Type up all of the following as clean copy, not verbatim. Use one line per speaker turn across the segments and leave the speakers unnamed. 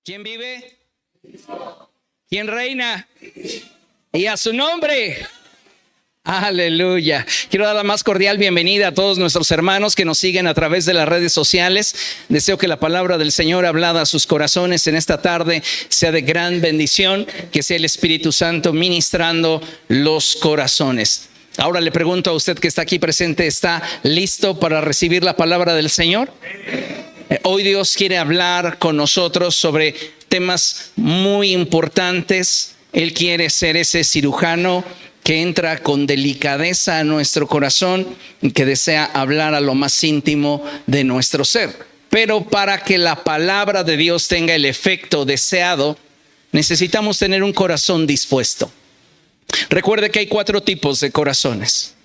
¿Quién vive? ¿Quién reina? Y a su nombre. Aleluya. Quiero dar la más cordial bienvenida a todos nuestros hermanos que nos siguen a través de las redes sociales. Deseo que la palabra del Señor hablada a sus corazones en esta tarde sea de gran bendición, que sea el Espíritu Santo ministrando los corazones. Ahora le pregunto a usted que está aquí presente, ¿está listo para recibir la palabra del Señor? Hoy Dios quiere hablar con nosotros sobre temas muy importantes. Él quiere ser ese cirujano que entra con delicadeza a nuestro corazón y que desea hablar a lo más íntimo de nuestro ser. Pero para que la palabra de Dios tenga el efecto deseado, necesitamos tener un corazón dispuesto. Recuerde que hay 4 tipos de corazones.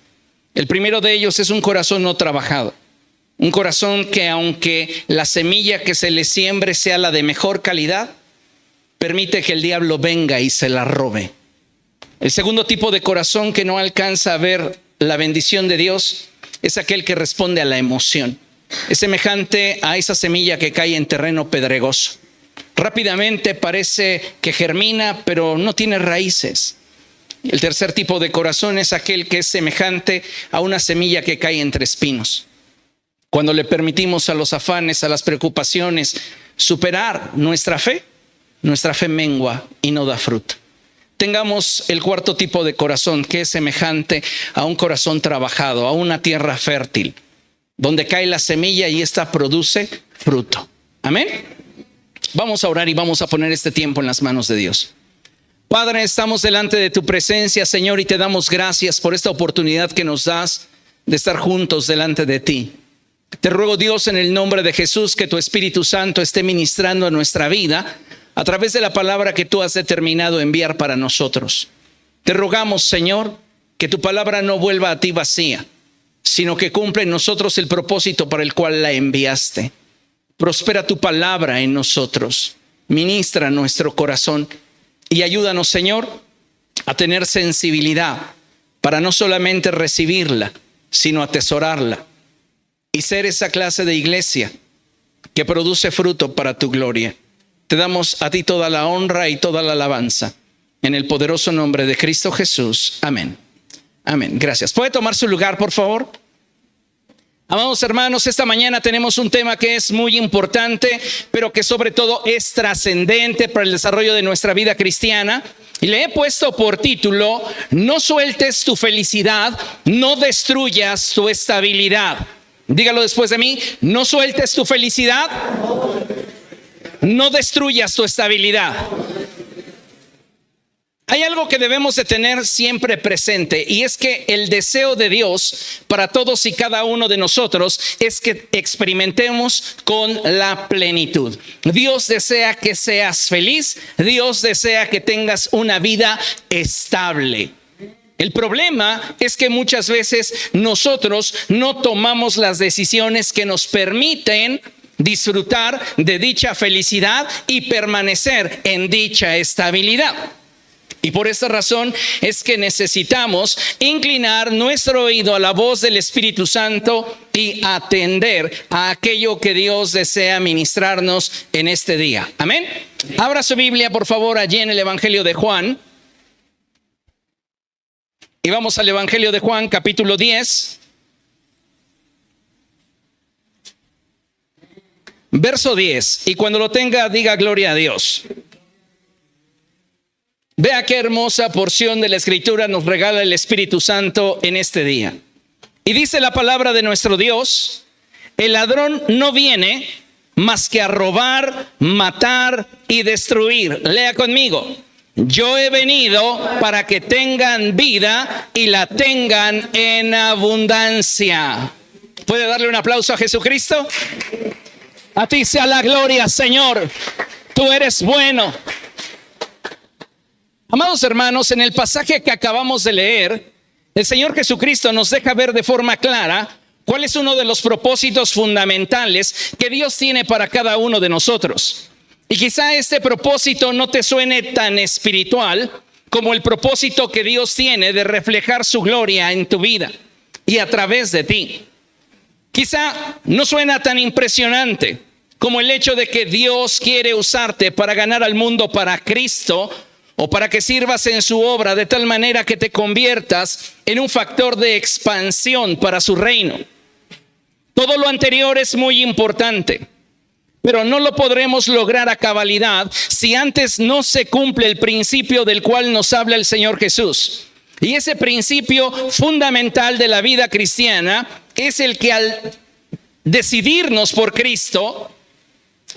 El primero de ellos es un corazón no trabajado. Un corazón que, aunque la semilla que se le siembre sea la de mejor calidad, permite que el diablo venga y se la robe. El segundo tipo de corazón que no alcanza a ver la bendición de Dios es aquel que responde a la emoción. Es semejante a esa semilla que cae en terreno pedregoso. Rápidamente parece que germina, pero no tiene raíces. El tercer tipo de corazón es aquel que es semejante a una semilla que cae entre espinos. Cuando le permitimos a los afanes, a las preocupaciones, superar nuestra fe mengua y no da fruto. Tengamos el cuarto tipo de corazón, que es semejante a un corazón trabajado, a una tierra fértil, donde cae la semilla y ésta produce fruto. Amén. Vamos a orar y vamos a poner este tiempo en las manos de Dios. Padre, estamos delante de tu presencia, Señor, y te damos gracias por esta oportunidad que nos das de estar juntos delante de ti. Te ruego, Dios, en el nombre de Jesús, que tu Espíritu Santo esté ministrando a nuestra vida a través de la palabra que tú has determinado enviar para nosotros. Te rogamos, Señor, que tu palabra no vuelva a ti vacía, sino que cumpla en nosotros el propósito para el cual la enviaste. Prospera tu palabra en nosotros, ministra nuestro corazón y ayúdanos, Señor, a tener sensibilidad para no solamente recibirla, sino atesorarla y ser esa clase de iglesia que produce fruto para tu gloria. Te damos a ti toda la honra y toda la alabanza en el poderoso nombre de Cristo Jesús. Amén. Amén. Gracias. ¿Puede tomar su lugar, por favor? Amados hermanos, esta mañana tenemos un tema que es muy importante, pero que sobre todo es trascendente para el desarrollo de nuestra vida cristiana. Y le he puesto por título: no sueltes tu felicidad, no destruyas tu estabilidad. Dígalo después de mí: no sueltes tu felicidad, no destruyas tu estabilidad. Hay algo que debemos de tener siempre presente, y es que el deseo de Dios para todos y cada uno de nosotros es que experimentemos con la plenitud. Dios desea que seas feliz, Dios desea que tengas una vida estable. El problema es que muchas veces nosotros no tomamos las decisiones que nos permiten disfrutar de dicha felicidad y permanecer en dicha estabilidad. Y por esta razón es que necesitamos inclinar nuestro oído a la voz del Espíritu Santo y atender a aquello que Dios desea ministrarnos en este día. Amén. Abra su Biblia, por favor, allí en el Evangelio de Juan. Y vamos al Evangelio de Juan, capítulo 10. Verso 10. Y cuando lo tenga, diga gloria a Dios. Vea qué hermosa porción de la Escritura nos regala el Espíritu Santo en este día. Y dice la palabra de nuestro Dios: el ladrón no viene más que a robar, matar y destruir. Lea conmigo: yo he venido para que tengan vida y la tengan en abundancia. ¿Puede darle un aplauso a Jesucristo? A ti sea la gloria, Señor. Tú eres bueno. Amados hermanos, en el pasaje que acabamos de leer, el Señor Jesucristo nos deja ver de forma clara cuál es uno de los propósitos fundamentales que Dios tiene para cada uno de nosotros. Y quizá este propósito no te suene tan espiritual como el propósito que Dios tiene de reflejar su gloria en tu vida y a través de ti. Quizá no suena tan impresionante como el hecho de que Dios quiere usarte para ganar al mundo para Cristo, o para que sirvas en su obra de tal manera que te conviertas en un factor de expansión para su reino. Todo lo anterior es muy importante, pero no lo podremos lograr a cabalidad si antes no se cumple el principio del cual nos habla el Señor Jesús. Y ese principio fundamental de la vida cristiana es el que al decidirnos por Cristo,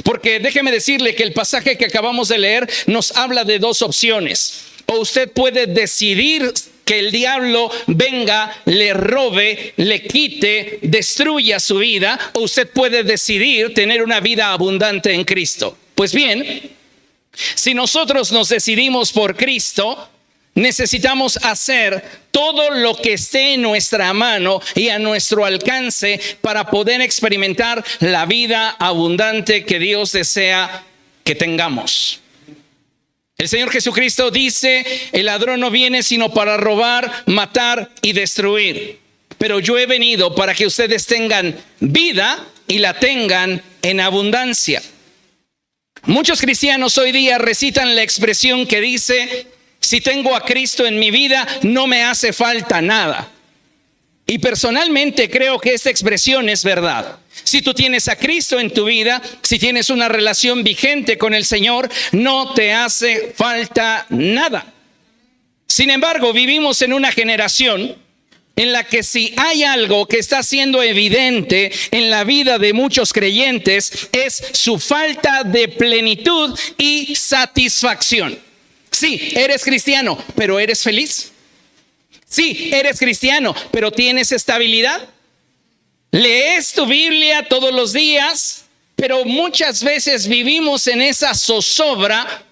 porque déjeme decirle que el pasaje que acabamos de leer nos habla de dos opciones. O usted puede decidir que el diablo venga, le robe, le quite, destruya su vida, o usted puede decidir tener una vida abundante en Cristo. Pues bien, si nosotros nos decidimos por Cristo, necesitamos hacer todo lo que esté en nuestra mano y a nuestro alcance para poder experimentar la vida abundante que Dios desea que tengamos. El Señor Jesucristo dice: el ladrón no viene sino para robar, matar y destruir. Pero yo he venido para que ustedes tengan vida y la tengan en abundancia. Muchos cristianos hoy día recitan la expresión que dice: si tengo a Cristo en mi vida, no me hace falta nada. Y personalmente creo que esta expresión es verdad. Si tú tienes a Cristo en tu vida, si tienes una relación vigente con el Señor, no te hace falta nada. Sin embargo, vivimos en una generación en la que si hay algo que está siendo evidente en la vida de muchos creyentes, es su falta de plenitud y satisfacción. Sí, eres cristiano, pero ¿eres feliz? Sí, eres cristiano, pero ¿tienes estabilidad? Lees tu Biblia todos los días, pero muchas veces vivimos en esa zozobra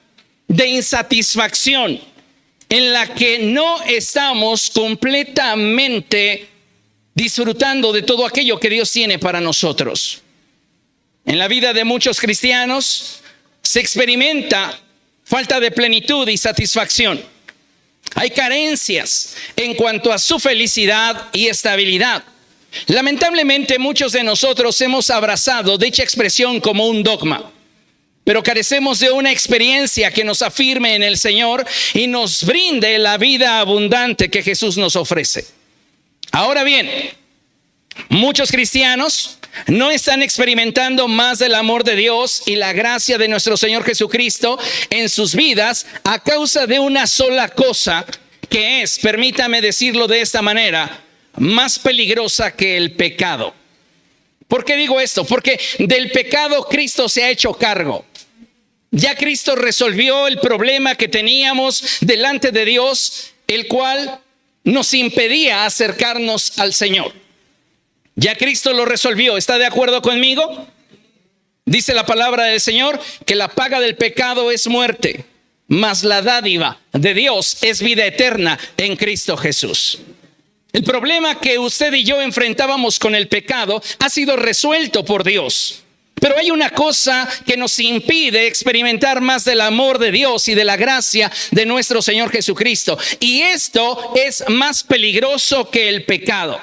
de insatisfacción en la que no estamos completamente disfrutando de todo aquello que Dios tiene para nosotros. En la vida de muchos cristianos se experimenta falta de plenitud y satisfacción. Hay carencias en cuanto a su felicidad y estabilidad. Lamentablemente, muchos de nosotros hemos abrazado dicha expresión como un dogma, pero carecemos de una experiencia que nos afirme en el Señor y nos brinde la vida abundante que Jesús nos ofrece. Ahora bien, muchos cristianos no están experimentando más del amor de Dios y la gracia de nuestro Señor Jesucristo en sus vidas a causa de una sola cosa que es, permítame decirlo de esta manera, más peligrosa que el pecado. ¿Por qué digo esto? Porque del pecado Cristo se ha hecho cargo. Ya Cristo resolvió el problema que teníamos delante de Dios, el cual nos impedía acercarnos al Señor. Ya Cristo lo resolvió. ¿Está de acuerdo conmigo? Dice la palabra del Señor que la paga del pecado es muerte, mas la dádiva de Dios es vida eterna en Cristo Jesús. El problema que usted y yo enfrentábamos con el pecado ha sido resuelto por Dios. Pero hay una cosa que nos impide experimentar más del amor de Dios y de la gracia de nuestro Señor Jesucristo. Y esto es más peligroso que el pecado.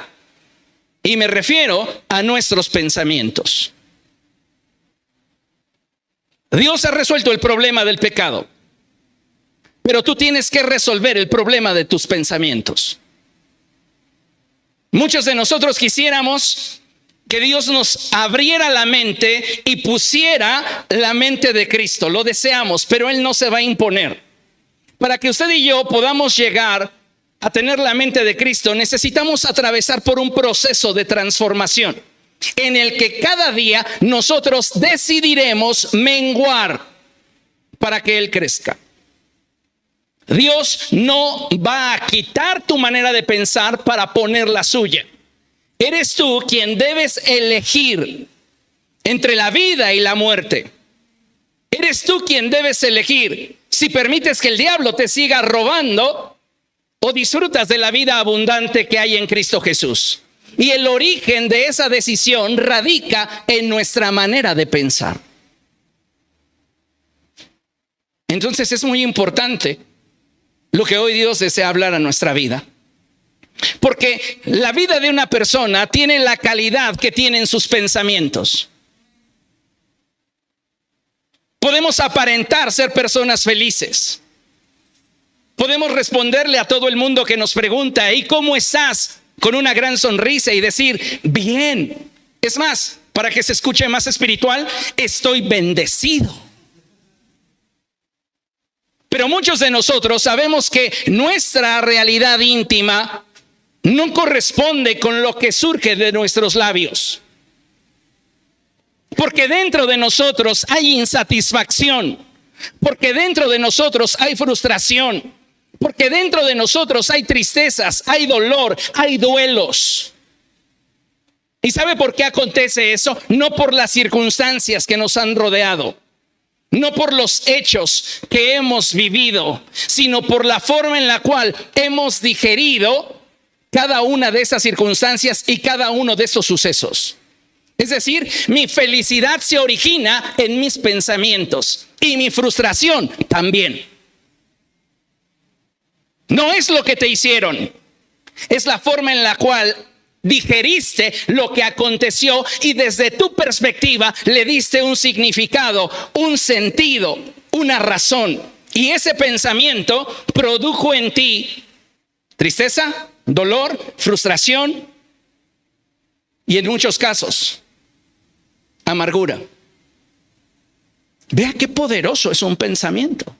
Y me refiero a nuestros pensamientos. Dios ha resuelto el problema del pecado, pero tú tienes que resolver el problema de tus pensamientos. Muchos de nosotros quisiéramos que Dios nos abriera la mente y pusiera la mente de Cristo. Lo deseamos, pero Él no se va a imponer. Para que usted y yo podamos llegar a tener la mente de Cristo, necesitamos atravesar por un proceso de transformación en el que cada día nosotros decidiremos menguar para que Él crezca. Dios no va a quitar tu manera de pensar para poner la suya. Eres tú quien debes elegir entre la vida y la muerte. Eres tú quien debes elegir si permites que el diablo te siga robando o disfrutas de la vida abundante que hay en Cristo Jesús. Y el origen de esa decisión radica en nuestra manera de pensar. Entonces es muy importante lo que hoy Dios desea hablar a nuestra vida. Porque la vida de una persona tiene la calidad que tienen sus pensamientos. Podemos aparentar ser personas felices. Podemos responderle a todo el mundo que nos pregunta, ¿y cómo estás? Con una gran sonrisa y decir, bien. Es más, para que se escuche más espiritual, estoy bendecido. Pero muchos de nosotros sabemos que nuestra realidad íntima no corresponde con lo que surge de nuestros labios. Porque dentro de nosotros hay insatisfacción. Porque dentro de nosotros hay frustración. Porque dentro de nosotros hay tristezas, hay dolor, hay duelos. ¿Y sabe por qué acontece eso? No por las circunstancias que nos han rodeado, no por los hechos que hemos vivido, sino por la forma en la cual hemos digerido cada una de esas circunstancias y cada uno de esos sucesos. Es decir, mi felicidad se origina en mis pensamientos y mi frustración también. No es lo que te hicieron, es la forma en la cual digeriste lo que aconteció y desde tu perspectiva le diste un significado, un sentido, una razón. Y ese pensamiento produjo en ti tristeza, dolor, frustración y en muchos casos amargura. Vea qué poderoso es un pensamiento.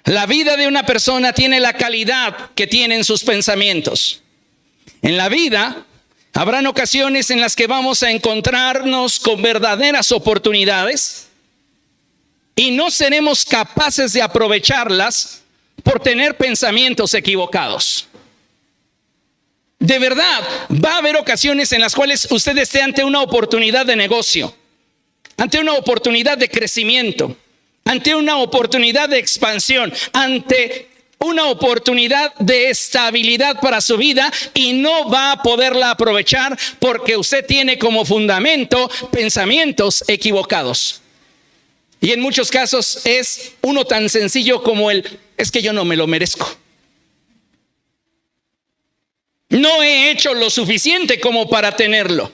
La vida de una persona tiene la calidad que tienen sus pensamientos. En la vida habrán ocasiones en las que vamos a encontrarnos con verdaderas oportunidades y no seremos capaces de aprovecharlas por tener pensamientos equivocados. De verdad, va a haber ocasiones en las cuales usted esté ante una oportunidad de negocio, ante una oportunidad de crecimiento, ante una oportunidad de expansión, ante una oportunidad de estabilidad para su vida y no va a poderla aprovechar porque usted tiene como fundamento pensamientos equivocados. Y en muchos casos es uno tan sencillo como es que yo no me lo merezco. No he hecho lo suficiente como para tenerlo.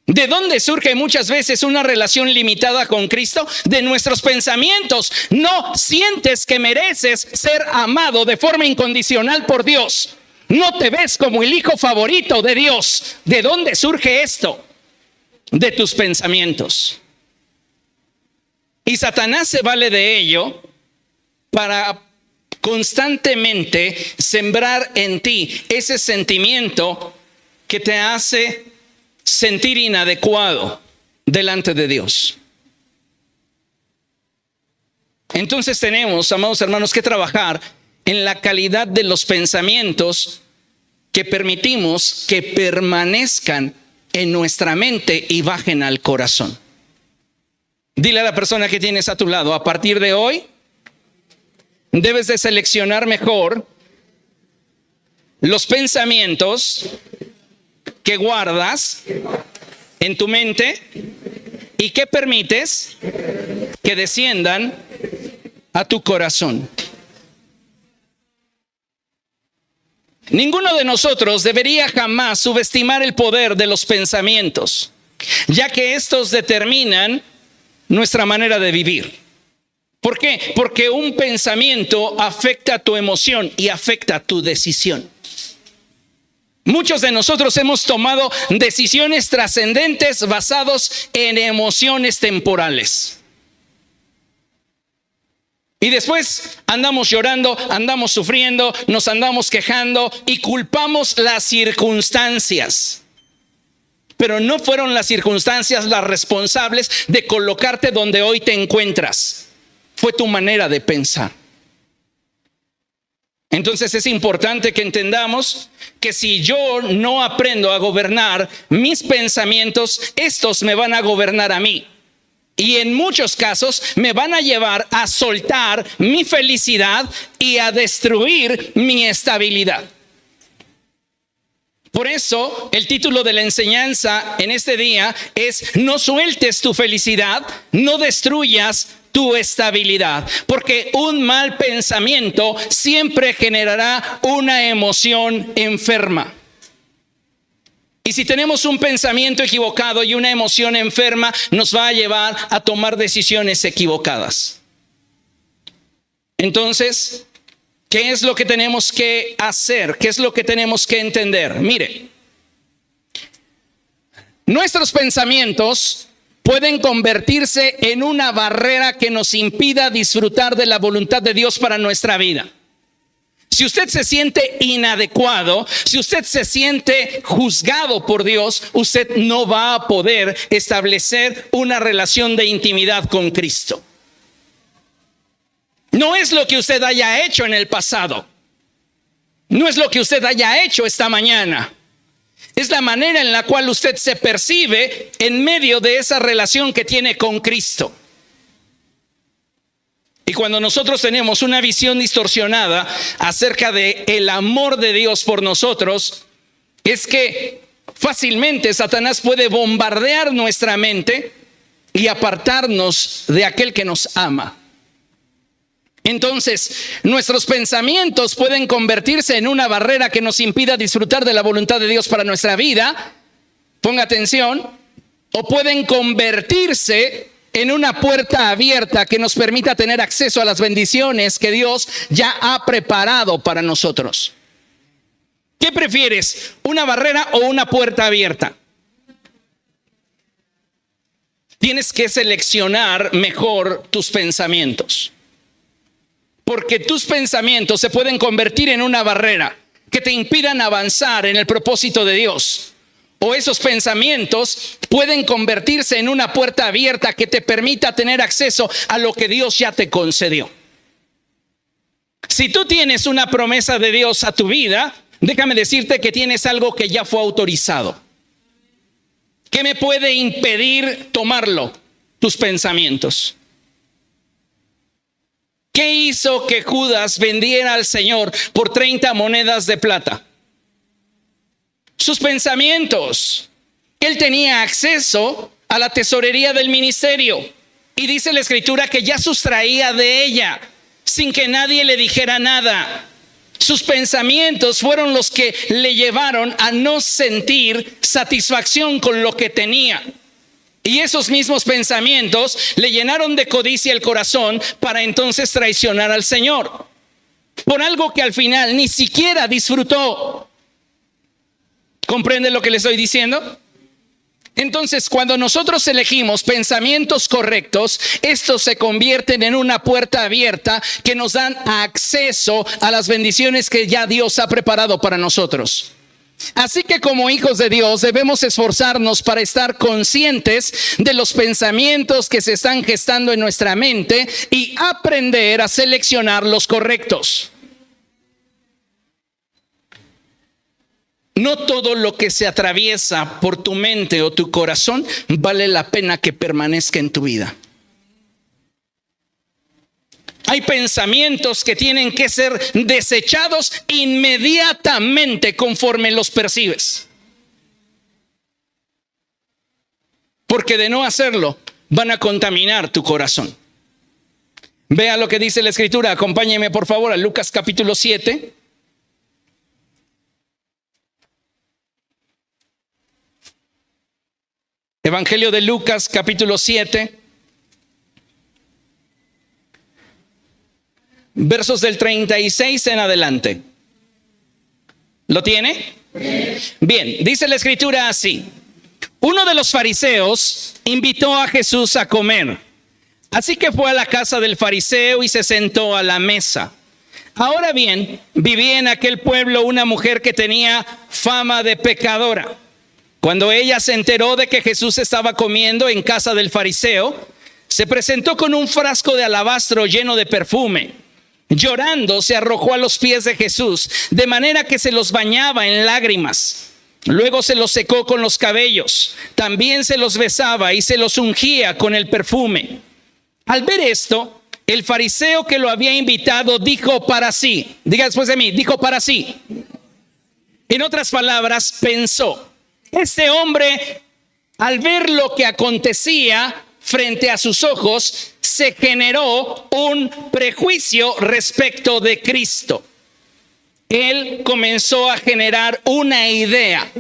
¿De dónde surge muchas veces una relación limitada con Cristo? De nuestros pensamientos. No sientes que mereces ser amado de forma incondicional por Dios. No te ves como el hijo favorito de Dios. ¿De dónde surge esto? De tus pensamientos. Y Satanás se vale de ello para constantemente sembrar en ti ese sentimiento que te hace sentir inadecuado delante de Dios. Entonces tenemos, amados hermanos, que trabajar en la calidad de los pensamientos que permitimos que permanezcan en nuestra mente y bajen al corazón. Dile a la persona que tienes a tu lado, a partir de hoy debes de seleccionar mejor los pensamientos que guardas en tu mente y que permites que desciendan a tu corazón. Ninguno de nosotros debería jamás subestimar el poder de los pensamientos, ya que estos determinan nuestra manera de vivir. ¿Por qué? Porque un pensamiento afecta tu emoción y afecta tu decisión. Muchos de nosotros hemos tomado decisiones trascendentes basados en emociones temporales. Y después andamos llorando, andamos sufriendo, nos andamos quejando y culpamos las circunstancias. Pero no fueron las circunstancias las responsables de colocarte donde hoy te encuentras. Fue tu manera de pensar. Entonces es importante que entendamos que si yo no aprendo a gobernar mis pensamientos, estos me van a gobernar a mí. Y en muchos casos me van a llevar a soltar mi felicidad y a destruir mi estabilidad. Por eso el título de la enseñanza en este día es: no sueltes tu felicidad, no destruyas tu estabilidad, porque un mal pensamiento siempre generará una emoción enferma. Y si tenemos un pensamiento equivocado y una emoción enferma, nos va a llevar a tomar decisiones equivocadas. Entonces, ¿qué es lo que tenemos que hacer? ¿Qué es lo que tenemos que entender? Mire, nuestros pensamientos pueden convertirse en una barrera que nos impida disfrutar de la voluntad de Dios para nuestra vida. Si usted se siente inadecuado, si usted se siente juzgado por Dios, usted no va a poder establecer una relación de intimidad con Cristo. No es lo que usted haya hecho en el pasado. No es lo que usted haya hecho esta mañana. Es la manera en la cual usted se percibe en medio de esa relación que tiene con Cristo. Y cuando nosotros tenemos una visión distorsionada acerca de el amor de Dios por nosotros, es que fácilmente Satanás puede bombardear nuestra mente y apartarnos de aquel que nos ama. Entonces, nuestros pensamientos pueden convertirse en una barrera que nos impida disfrutar de la voluntad de Dios para nuestra vida. Ponga atención. O pueden convertirse en una puerta abierta que nos permita tener acceso a las bendiciones que Dios ya ha preparado para nosotros. ¿Qué prefieres? ¿Una barrera o una puerta abierta? Tienes que seleccionar mejor tus pensamientos. Porque tus pensamientos se pueden convertir en una barrera que te impidan avanzar en el propósito de Dios. O esos pensamientos pueden convertirse en una puerta abierta que te permita tener acceso a lo que Dios ya te concedió. Si tú tienes una promesa de Dios a tu vida, déjame decirte que tienes algo que ya fue autorizado. ¿Qué me puede impedir tomarlo? Tus pensamientos. ¿Qué hizo que Judas vendiera al Señor por 30 monedas de plata? Sus pensamientos. Él tenía acceso a la tesorería del ministerio. Y dice la Escritura que ya sustraía de ella sin que nadie le dijera nada. Sus pensamientos fueron los que le llevaron a no sentir satisfacción con lo que tenía. Y esos mismos pensamientos le llenaron de codicia el corazón para entonces traicionar al Señor. Por algo que al final ni siquiera disfrutó. ¿Comprende lo que le estoy diciendo? Entonces, cuando nosotros elegimos pensamientos correctos, estos se convierten en una puerta abierta que nos dan acceso a las bendiciones que ya Dios ha preparado para nosotros. Así que como hijos de Dios debemos esforzarnos para estar conscientes de los pensamientos que se están gestando en nuestra mente y aprender a seleccionar los correctos. No todo lo que se atraviesa por tu mente o tu corazón vale la pena que permanezca en tu vida. Hay pensamientos que tienen que ser desechados inmediatamente conforme los percibes. Porque de no hacerlo, van a contaminar tu corazón. Vea lo que dice la Escritura. Acompáñeme por favor a Lucas capítulo 7. Evangelio de Lucas capítulo 7. Versos del 36 en adelante. ¿Lo tiene? Bien, dice la Escritura así. Uno de los fariseos invitó a Jesús a comer. Así que fue a la casa del fariseo y se sentó a la mesa. Ahora bien, vivía en aquel pueblo una mujer que tenía fama de pecadora. Cuando ella se enteró de que Jesús estaba comiendo en casa del fariseo, se presentó con un frasco de alabastro lleno de perfume. Llorando se arrojó a los pies de Jesús, de manera que se los bañaba en lágrimas. Luego se los secó con los cabellos, también se los besaba y se los ungía con el perfume. Al ver esto, el fariseo que lo había invitado dijo para sí, diga después de mí, dijo para sí. En otras palabras, pensó, este hombre, al ver lo que acontecía frente a sus ojos, se generó un prejuicio respecto de Cristo. Él comenzó a generar una idea.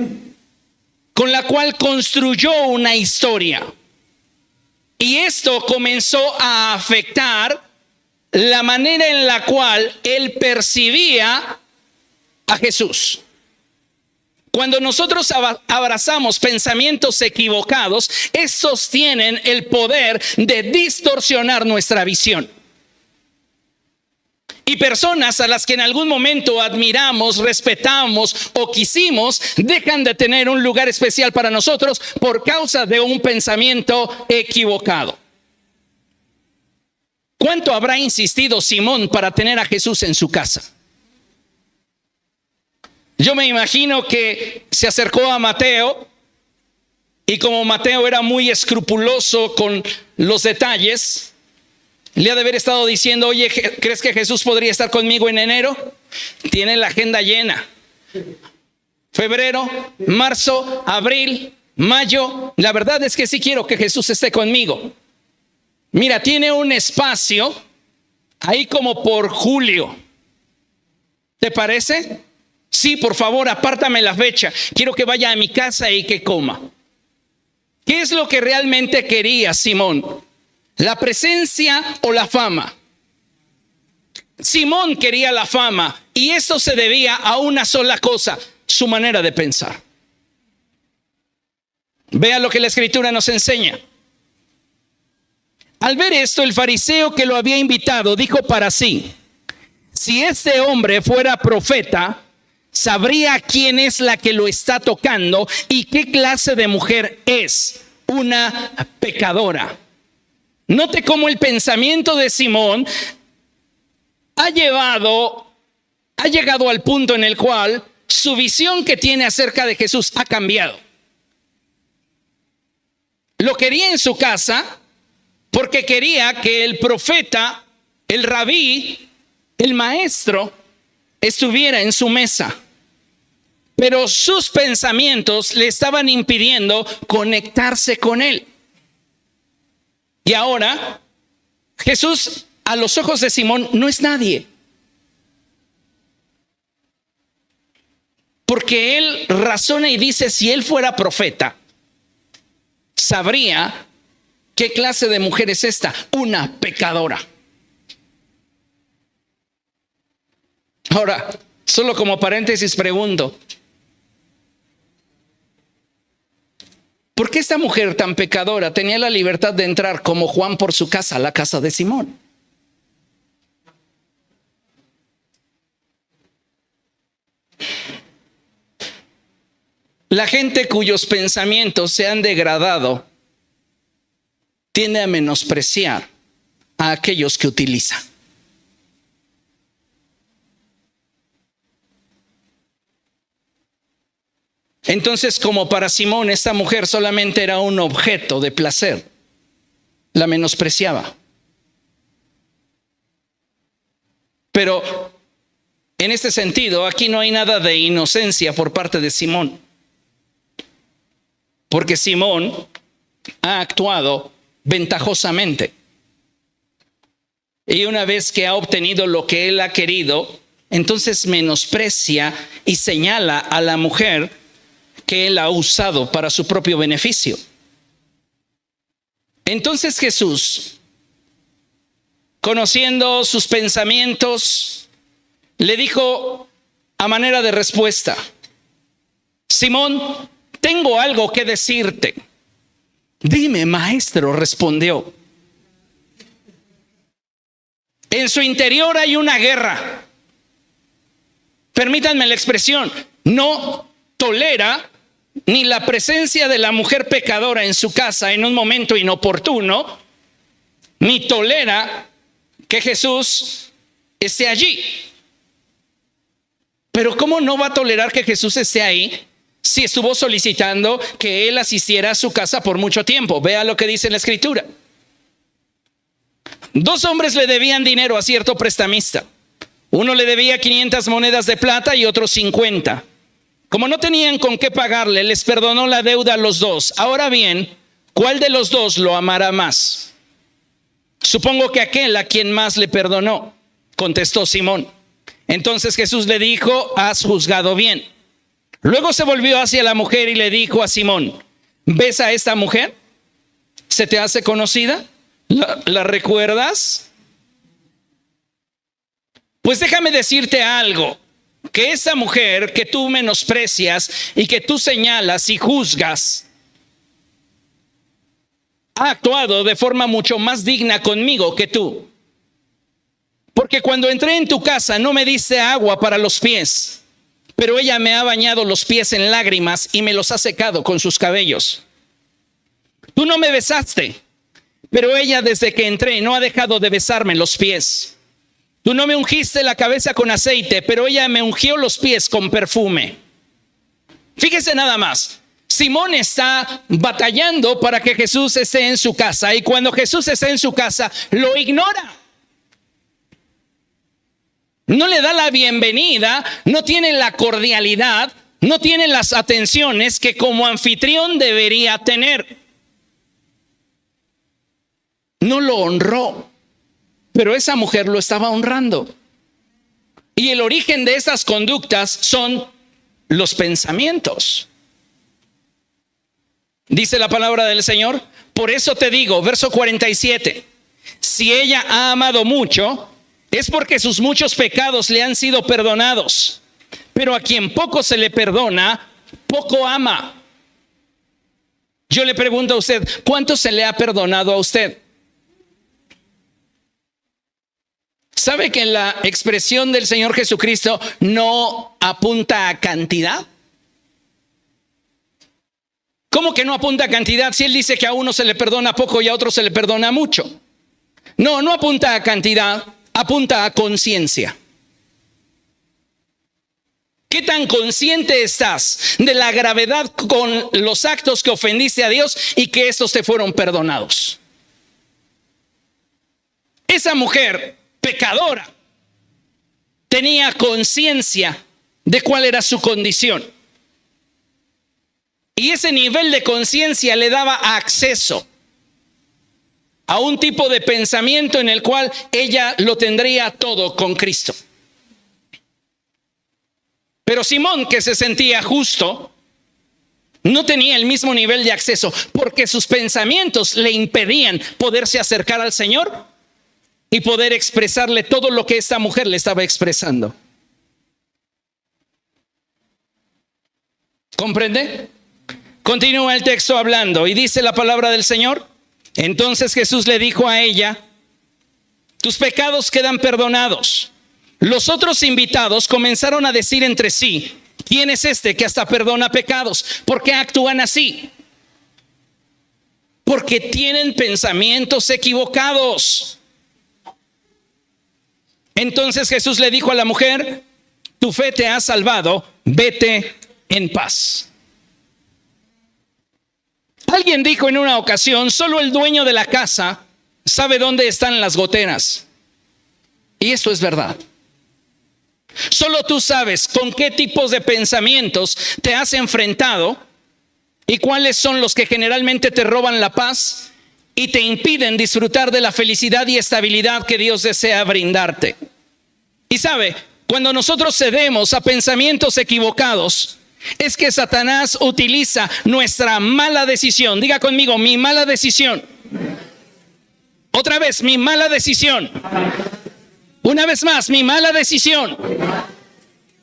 con la cual construyó una historia. Y esto comenzó a afectar la manera en la cual él percibía a Jesús. Cuando nosotros abrazamos pensamientos equivocados, estos tienen el poder de distorsionar nuestra visión. Y personas a las que en algún momento admiramos, respetamos o quisimos, dejan de tener un lugar especial para nosotros por causa de un pensamiento equivocado. ¿Cuánto habrá insistido Simón para tener a Jesús en su casa? Yo me imagino que se acercó a Mateo y como Mateo era muy escrupuloso con los detalles, le ha de haber estado diciendo: oye, ¿crees que Jesús podría estar conmigo en enero? Tiene la agenda llena. Febrero, marzo, abril, mayo. La verdad es que sí quiero que Jesús esté conmigo. Mira, tiene un espacio ahí como por julio. ¿Te parece? Sí, por favor, apártame la fecha. Quiero que vaya a mi casa y que coma. ¿Qué es lo que realmente quería Simón? ¿La presencia o la fama? Simón quería la fama y esto se debía a una sola cosa: su manera de pensar. Vea lo que la Escritura nos enseña. Al ver esto, el fariseo que lo había invitado dijo para sí: si este hombre fuera profeta, sabría quién es la que lo está tocando y qué clase de mujer es, una pecadora. Note cómo el pensamiento de Simón ha llegado al punto en el cual su visión que tiene acerca de Jesús ha cambiado. Lo quería en su casa porque quería que el profeta, el rabí, el maestro, estuviera en su mesa. Pero sus pensamientos le estaban impidiendo conectarse con él. Y ahora, Jesús, a los ojos de Simón, no es nadie. Porque él razona y dice: si él fuera profeta, sabría qué clase de mujer es esta, una pecadora. Ahora, solo como paréntesis pregunto: ¿por qué esta mujer tan pecadora tenía la libertad de entrar como Juan por su casa a la casa de Simón? La gente cuyos pensamientos se han degradado tiende a menospreciar a aquellos que utilizan. Entonces, como para Simón esta mujer solamente era un objeto de placer, la menospreciaba. Pero en este sentido, aquí no hay nada de inocencia por parte de Simón, porque Simón ha actuado ventajosamente. Y una vez que ha obtenido lo que él ha querido, entonces menosprecia y señala a la mujer que él ha usado para su propio beneficio. Entonces Jesús, conociendo sus pensamientos, le dijo a manera de respuesta: Simón, tengo algo que decirte. Dime, maestro, respondió. En su interior hay una guerra. Permítanme la expresión: no tolera ni la presencia de la mujer pecadora en su casa en un momento inoportuno, ni tolera que Jesús esté allí. Pero ¿cómo no va a tolerar que Jesús esté ahí si estuvo solicitando que él asistiera a su casa por mucho tiempo? Vea lo que dice la Escritura. 2 hombres le debían dinero a cierto prestamista. Uno le debía 500 monedas de plata y otro 50. Como no tenían con qué pagarle, les perdonó la deuda a los 2. Ahora bien, ¿cuál de los 2 lo amará más? Supongo que aquel a quien más le perdonó, contestó Simón. Entonces Jesús le dijo: has juzgado bien. Luego se volvió hacia la mujer y le dijo a Simón: ¿ves a esta mujer? ¿Se te hace conocida? ¿La recuerdas? Pues déjame decirte algo, que esa mujer que tú menosprecias y que tú señalas y juzgas, ha actuado de forma mucho más digna conmigo que tú. Porque cuando entré en tu casa no me diste agua para los pies, pero ella me ha bañado los pies en lágrimas y me los ha secado con sus cabellos. Tú no me besaste, pero ella desde que entré no ha dejado de besarme los pies. Tú no me ungiste la cabeza con aceite, pero ella me ungió los pies con perfume. Fíjese nada más. Simón está batallando para que Jesús esté en su casa, y cuando Jesús está en su casa, lo ignora. No le da la bienvenida, no tiene la cordialidad, no tiene las atenciones que como anfitrión debería tener. No lo honró, pero esa mujer lo estaba honrando. Y el origen de esas conductas son los pensamientos. Dice la palabra del Señor: por eso te digo, verso 47, si ella ha amado mucho, es porque sus muchos pecados le han sido perdonados. Pero a quien poco se le perdona, poco ama. Yo le pregunto a usted, ¿cuánto se le ha perdonado a usted? ¿Sabe que la expresión del Señor Jesucristo no apunta a cantidad? ¿Cómo que no apunta a cantidad si Él dice que a uno se le perdona poco y a otro se le perdona mucho? No, no apunta a cantidad, apunta a conciencia. ¿Qué tan consciente estás de la gravedad con los actos que ofendiste a Dios y que estos te fueron perdonados? Esa mujer pecadora tenía conciencia de cuál era su condición. Y ese nivel de conciencia le daba acceso a un tipo de pensamiento en el cual ella lo tendría todo con Cristo. Pero Simón, que se sentía justo, no tenía el mismo nivel de acceso porque sus pensamientos le impedían poderse acercar al Señor y poder expresarle todo lo que esta mujer le estaba expresando. ¿Comprende? Continúa el texto hablando y dice la palabra del Señor: entonces Jesús le dijo a ella: tus pecados quedan perdonados. Los otros invitados comenzaron a decir entre sí: ¿quién es este que hasta perdona pecados? ¿Por qué actúan así? Porque tienen pensamientos equivocados. Entonces Jesús le dijo a la mujer: tu fe te ha salvado, vete en paz. Alguien dijo en una ocasión: solo el dueño de la casa sabe dónde están las goteras. Y esto es verdad. Solo tú sabes con qué tipos de pensamientos te has enfrentado y cuáles son los que generalmente te roban la paz y te impiden disfrutar de la felicidad y estabilidad que Dios desea brindarte. Y sabe, cuando nosotros cedemos a pensamientos equivocados, es que Satanás utiliza nuestra mala decisión. Diga conmigo: mi mala decisión. Otra vez: mi mala decisión. Una vez más: mi mala decisión.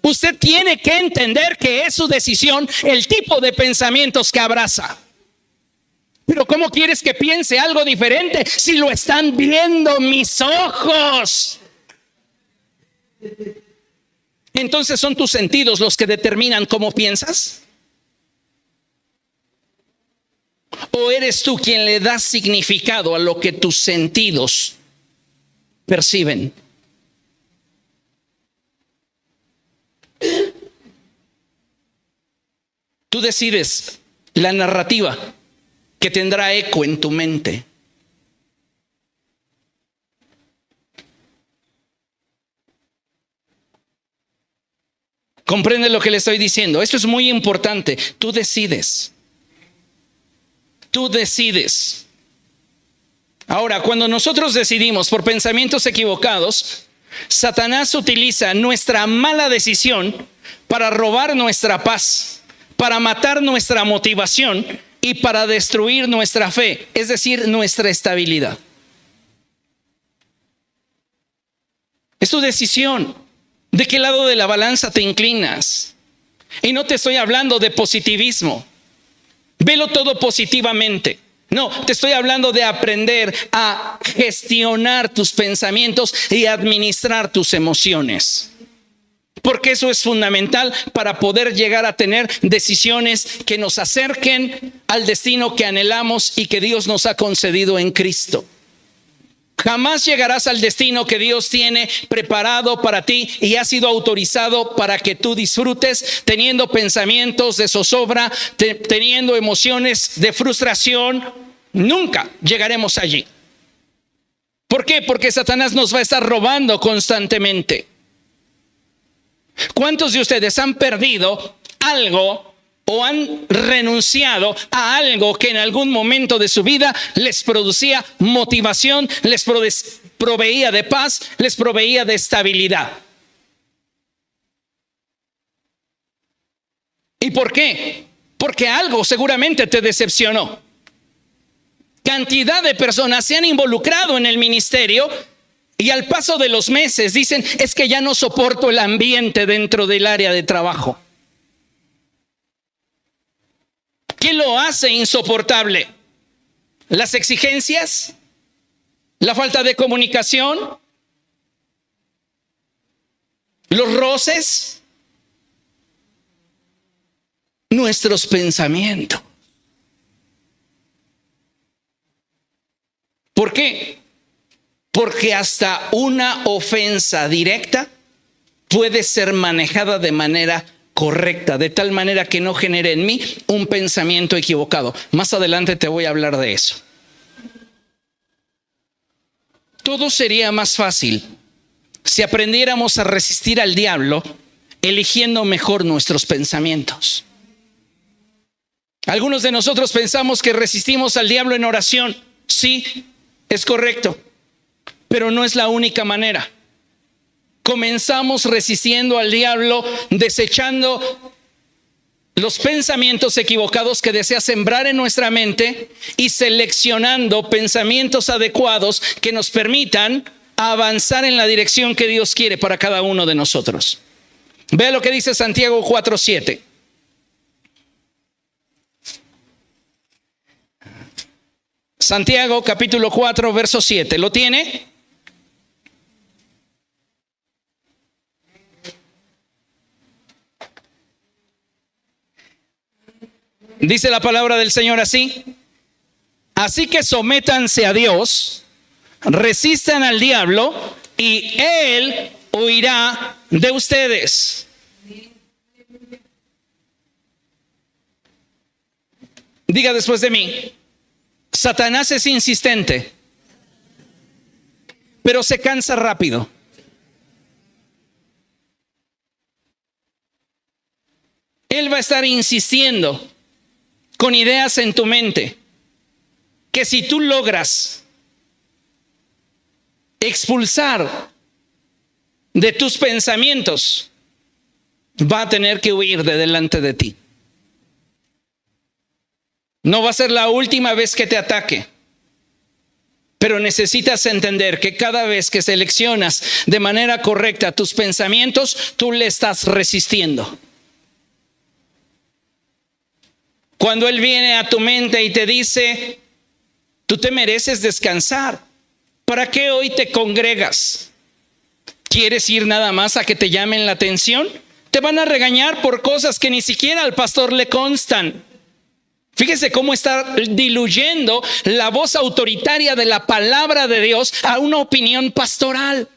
Usted tiene que entender que es su decisión el tipo de pensamientos que abraza. Pero ¿cómo quieres que piense algo diferente si lo están viendo mis ojos? Entonces, ¿son tus sentidos los que determinan cómo piensas? ¿O eres tú quien le da significado a lo que tus sentidos perciben? Tú decides la narrativa que tendrá eco en tu mente. ¿Comprende lo que le estoy diciendo? Esto es muy importante. Tú decides. Tú decides. Ahora, cuando nosotros decidimos por pensamientos equivocados, Satanás utiliza nuestra mala decisión para robar nuestra paz, para matar nuestra motivación y para destruir nuestra fe, es decir, nuestra estabilidad. Es tu decisión de qué lado de la balanza te inclinas. Y no te estoy hablando de positivismo. Velo todo positivamente. No, te estoy hablando de aprender a gestionar tus pensamientos y administrar tus emociones. Porque eso es fundamental para poder llegar a tener decisiones que nos acerquen al destino que anhelamos y que Dios nos ha concedido en Cristo. Jamás llegarás al destino que Dios tiene preparado para ti y ha sido autorizado para que tú disfrutes teniendo pensamientos de zozobra, teniendo emociones de frustración. Nunca llegaremos allí. ¿Por qué? Porque Satanás nos va a estar robando constantemente. ¿Cuántos de ustedes han perdido algo o han renunciado a algo que en algún momento de su vida les producía motivación, les proveía de paz, les proveía de estabilidad? ¿Y por qué? Porque algo seguramente te decepcionó. Cantidad de personas se han involucrado en el ministerio y al paso de los meses dicen, es que ya no soporto el ambiente dentro del área de trabajo. ¿Qué lo hace insoportable? ¿Las exigencias? ¿La falta de comunicación? ¿Los roces? Nuestros pensamientos. ¿Por qué? Porque hasta una ofensa directa puede ser manejada de manera correcta, de tal manera que no genere en mí un pensamiento equivocado. Más adelante te voy a hablar de eso. Todo sería más fácil si aprendiéramos a resistir al diablo eligiendo mejor nuestros pensamientos. Algunos de nosotros pensamos que resistimos al diablo en oración. Sí, es correcto, pero no es la única manera. Comenzamos resistiendo al diablo, desechando los pensamientos equivocados que desea sembrar en nuestra mente y seleccionando pensamientos adecuados que nos permitan avanzar en la dirección que Dios quiere para cada uno de nosotros. Vea lo que dice Santiago 4:7. Santiago capítulo 4, verso 7. ¿Lo tiene? Dice la palabra del Señor así: así que sométanse a Dios, resistan al diablo y Él huirá de ustedes. Diga después de mí: Satanás es insistente, pero se cansa rápido. Él va a estar insistiendo con ideas en tu mente que si tú logras expulsar de tus pensamientos, va a tener que huir de delante de ti. No va a ser la última vez que te ataque, pero necesitas entender que cada vez que seleccionas de manera correcta tus pensamientos, tú le estás resistiendo. Cuando Él viene a tu mente y te dice, tú te mereces descansar, ¿para qué hoy te congregas? ¿Quieres ir nada más a que te llamen la atención? Te van a regañar por cosas que ni siquiera al pastor le constan. Fíjese cómo está diluyendo la voz autoritaria de la palabra de Dios a una opinión pastoral.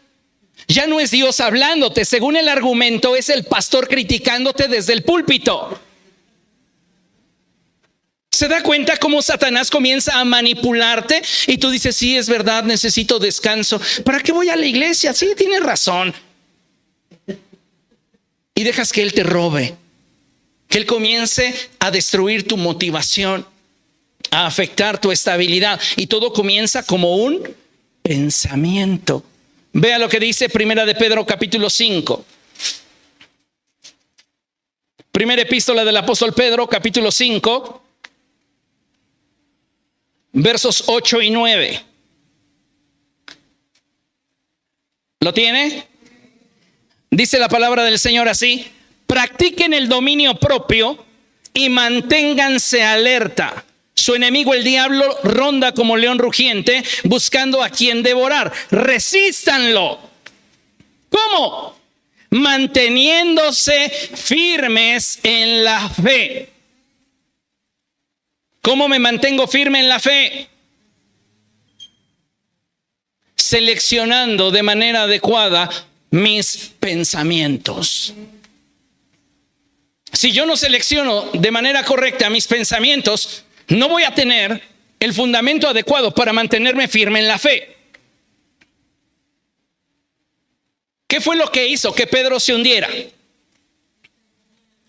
Ya no es Dios hablándote, según el argumento, es el pastor criticándote desde el púlpito. ¿Se da cuenta cómo Satanás comienza a manipularte? Y tú dices, sí, es verdad, necesito descanso. ¿Para qué voy a la iglesia? Sí, tienes razón. Y dejas que Él te robe, que Él comience a destruir tu motivación, a afectar tu estabilidad. Y todo comienza como un pensamiento. Vea lo que dice Primera de Pedro capítulo 5. Primera epístola del apóstol Pedro, capítulo 5, versos 8 y 9. ¿Lo tiene? Dice la palabra del Señor así: practiquen el dominio propio y manténganse alerta. Su enemigo el diablo ronda como león rugiente buscando a quien devorar. Resístanlo. ¿Cómo? Manteniéndose firmes en la fe. ¿Cómo me mantengo firme en la fe? Seleccionando de manera adecuada mis pensamientos. Si yo no selecciono de manera correcta mis pensamientos, no voy a tener el fundamento adecuado para mantenerme firme en la fe. ¿Qué fue lo que hizo que Pedro se hundiera?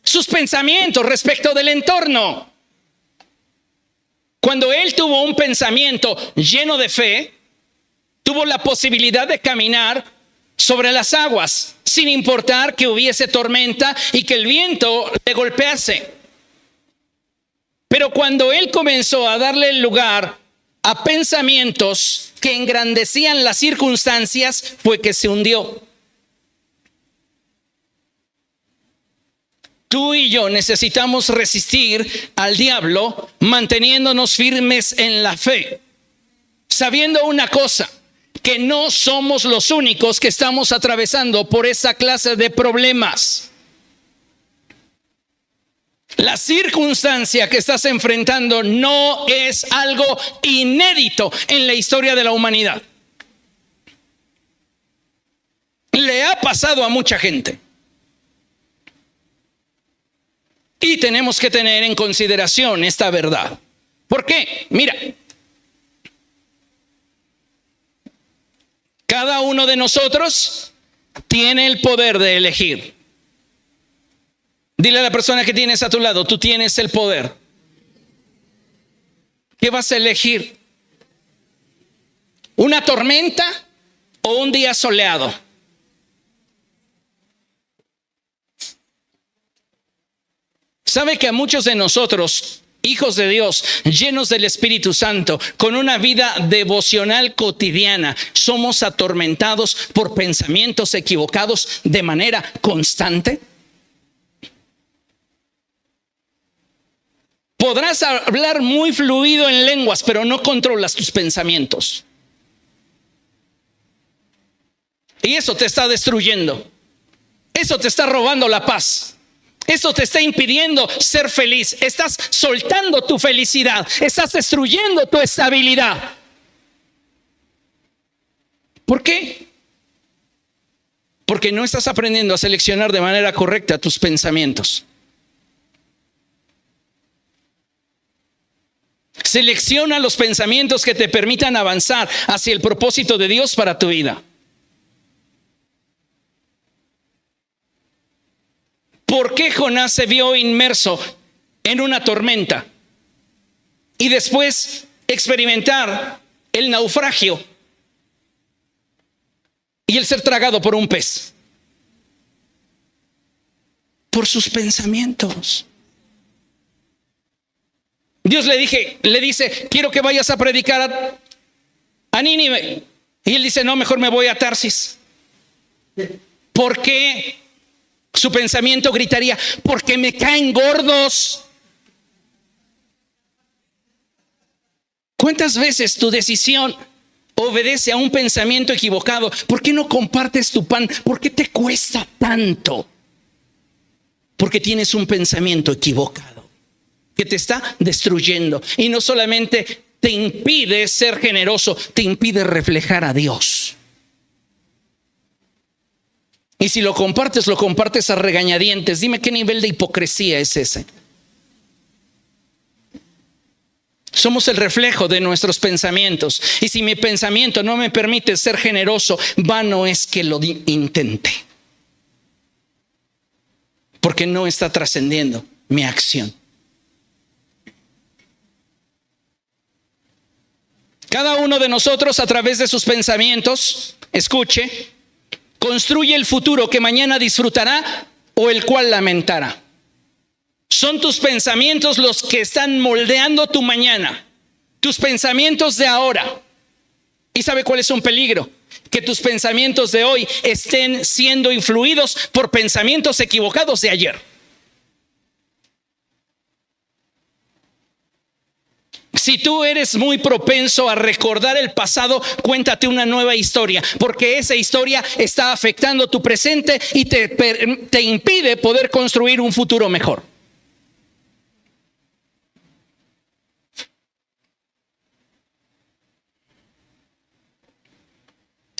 Sus pensamientos respecto del entorno. Cuando él tuvo un pensamiento lleno de fe, tuvo la posibilidad de caminar sobre las aguas, sin importar que hubiese tormenta y que el viento le golpease. Pero cuando él comenzó a darle lugar a pensamientos que engrandecían las circunstancias, fue que se hundió. Tú y yo necesitamos resistir al diablo manteniéndonos firmes en la fe, sabiendo una cosa: que no somos los únicos que estamos atravesando por esa clase de problemas. La circunstancia que estás enfrentando no es algo inédito en la historia de la humanidad. Le ha pasado a mucha gente. Y tenemos que tener en consideración esta verdad. ¿Por qué? Mira, cada uno de nosotros tiene el poder de elegir. Dile a la persona que tienes a tu lado: tú tienes el poder. ¿Qué vas a elegir? ¿Una tormenta o un día soleado? ¿Sabe que a muchos de nosotros, hijos de Dios, llenos del Espíritu Santo, con una vida devocional cotidiana, somos atormentados por pensamientos equivocados de manera constante? Podrás hablar muy fluido en lenguas, pero no controlas tus pensamientos. Y eso te está destruyendo. Eso te está robando la paz. Eso te está impidiendo ser feliz. Estás soltando tu felicidad. Estás destruyendo tu estabilidad. ¿Por qué? Porque no estás aprendiendo a seleccionar de manera correcta tus pensamientos. Selecciona los pensamientos que te permitan avanzar hacia el propósito de Dios para tu vida. ¿Por qué Jonás se vio inmerso en una tormenta y después experimentar el naufragio y el ser tragado por un pez? Por sus pensamientos. Dios le dice: quiero que vayas a predicar a Nínive. Y él dice: no, mejor me voy a Tarsis. ¿Por qué? Su pensamiento gritaría: porque me caen gordos. ¿Cuántas veces tu decisión obedece a un pensamiento equivocado? ¿Por qué no compartes tu pan? ¿Por qué te cuesta tanto? Porque tienes un pensamiento equivocado que te está destruyendo. Y no solamente te impide ser generoso, te impide reflejar a Dios. Y si lo compartes a regañadientes. Dime qué nivel de hipocresía es ese. Somos el reflejo de nuestros pensamientos. Y si mi pensamiento no me permite ser generoso, vano es que lo intente. Porque no está trascendiendo mi acción. Cada uno de nosotros, a través de sus pensamientos, escuche, construye el futuro que mañana disfrutará o el cual lamentará. Son tus pensamientos los que están moldeando tu mañana, tus pensamientos de ahora. ¿Y sabe cuál es un peligro? Que tus pensamientos de hoy estén siendo influidos por pensamientos equivocados de ayer. Si tú eres muy propenso a recordar el pasado, cuéntate una nueva historia, porque esa historia está afectando tu presente y te impide poder construir un futuro mejor.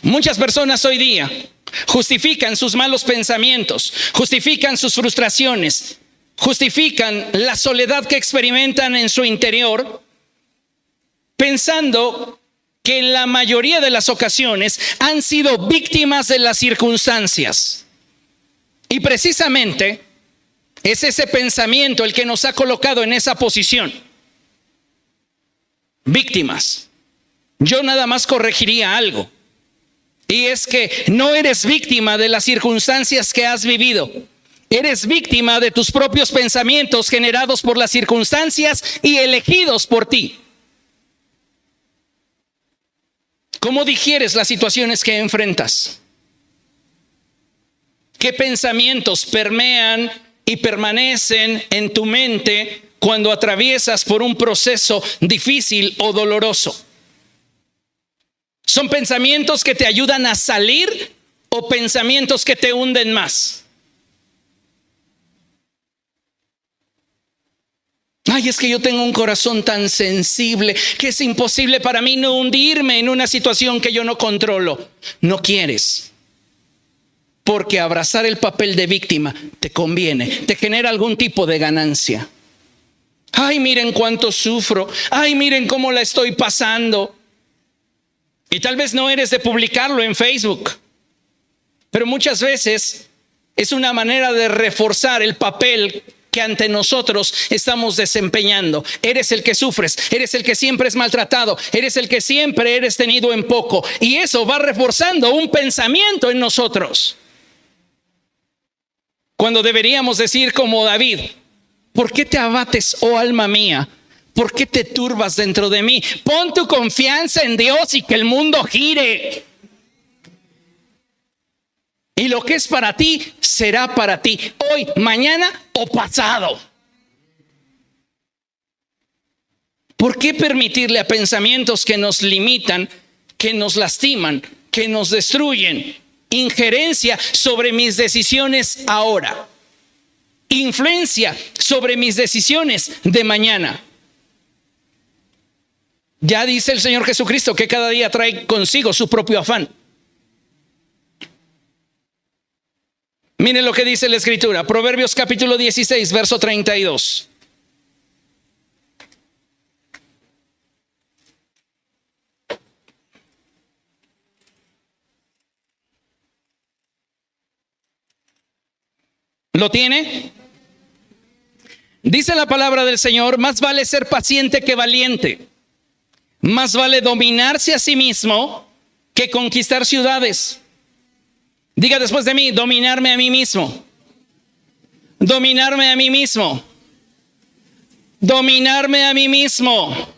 Muchas personas hoy día justifican sus malos pensamientos, justifican sus frustraciones, justifican la soledad que experimentan en su interior, pensando que en la mayoría de las ocasiones han sido víctimas de las circunstancias. Y precisamente es ese pensamiento el que nos ha colocado en esa posición. Víctimas. Yo nada más corregiría algo. Y es que no eres víctima de las circunstancias que has vivido. Eres víctima de tus propios pensamientos generados por las circunstancias y elegidos por ti. ¿Cómo digieres las situaciones que enfrentas? ¿Qué pensamientos permean y permanecen en tu mente cuando atraviesas por un proceso difícil o doloroso? ¿Son pensamientos que te ayudan a salir o pensamientos que te hunden más? Ay, es que yo tengo un corazón tan sensible que es imposible para mí no hundirme en una situación que yo no controlo. No quieres, porque abrazar el papel de víctima te conviene, te genera algún tipo de ganancia. Ay, miren cuánto sufro. Ay, miren cómo la estoy pasando. Y tal vez no eres de publicarlo en Facebook, pero muchas veces es una manera de reforzar el papel que ante nosotros estamos desempeñando. Eres el que sufres, eres el que siempre es maltratado, eres el que siempre eres tenido en poco. Y eso va reforzando un pensamiento en nosotros. Cuando deberíamos decir como David: ¿por qué te abates, oh alma mía? ¿Por qué te turbas dentro de mí? Pon tu confianza en Dios y que el mundo gire. Y lo que es para ti, será para ti. Hoy, mañana o pasado. ¿Por qué permitirle a pensamientos que nos limitan, que nos lastiman, que nos destruyen, injerencia sobre mis decisiones ahora? Influencia sobre mis decisiones de mañana. Ya dice el Señor Jesucristo que cada día trae consigo su propio afán. Miren lo que dice la Escritura, Proverbios capítulo 16, verso 32. ¿Lo tiene? Dice la palabra del Señor: más vale ser paciente que valiente. Más vale dominarse a sí mismo que conquistar ciudades. Diga después de mí: dominarme a mí mismo. Dominarme a mí mismo. Dominarme a mí mismo.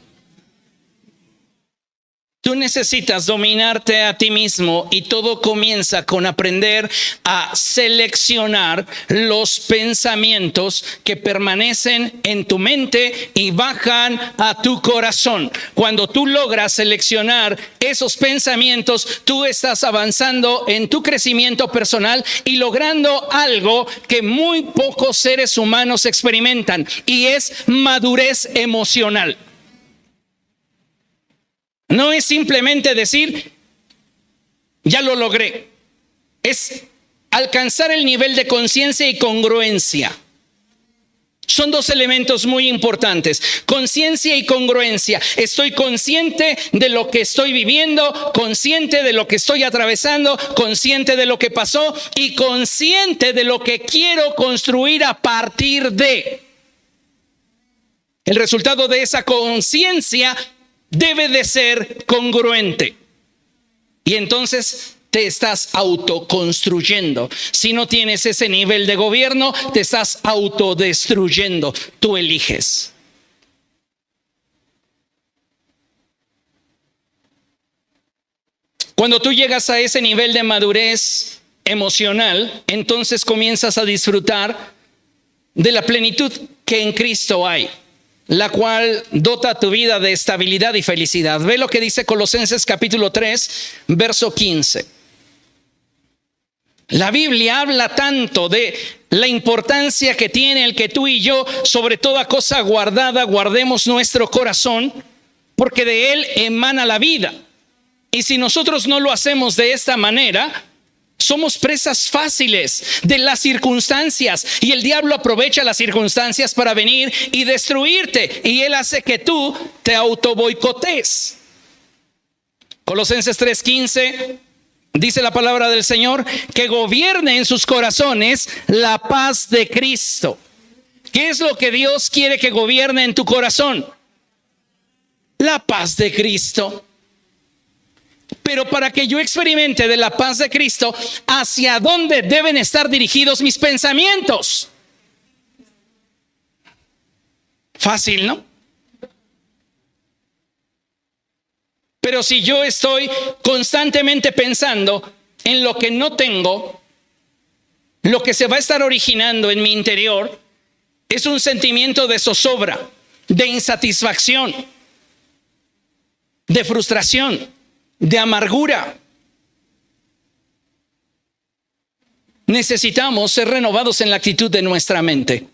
Tú necesitas dominarte a ti mismo, y todo comienza con aprender a seleccionar los pensamientos que permanecen en tu mente y bajan a tu corazón. Cuando tú logras seleccionar esos pensamientos, tú estás avanzando en tu crecimiento personal y logrando algo que muy pocos seres humanos experimentan, y es madurez emocional. No es simplemente decir, ya lo logré. Es alcanzar el nivel de conciencia y congruencia. Son dos elementos muy importantes: conciencia y congruencia. Estoy consciente de lo que estoy viviendo, consciente de lo que estoy atravesando, consciente de lo que pasó y consciente de lo que quiero construir a partir de. El resultado de esa conciencia debe de ser congruente. Y entonces te estás autoconstruyendo. Si no tienes ese nivel de gobierno, te estás autodestruyendo. Tú eliges. Cuando tú llegas a ese nivel de madurez emocional, entonces comienzas a disfrutar de la plenitud que en Cristo hay, la cual dota tu vida de estabilidad y felicidad. Ve lo que dice Colosenses capítulo 3, verso 15. La Biblia habla tanto de la importancia que tiene el que tú y yo, sobre toda cosa guardada, guardemos nuestro corazón, porque de él emana la vida. Y si nosotros no lo hacemos de esta manera, somos presas fáciles de las circunstancias, y el diablo aprovecha las circunstancias para venir y destruirte, y él hace que tú te autoboicotes. Colosenses 3:15 dice la palabra del Señor, que gobierne en sus corazones la paz de Cristo. ¿Qué es lo que Dios quiere que gobierne en tu corazón? La paz de Cristo. Pero para que yo experimente de la paz de Cristo, ¿hacia dónde deben estar dirigidos mis pensamientos? Fácil, ¿no? Pero si yo estoy constantemente pensando en lo que no tengo, lo que se va a estar originando en mi interior es un sentimiento de zozobra, de insatisfacción, de frustración, de amargura. Necesitamos ser renovados en la actitud de nuestra mente.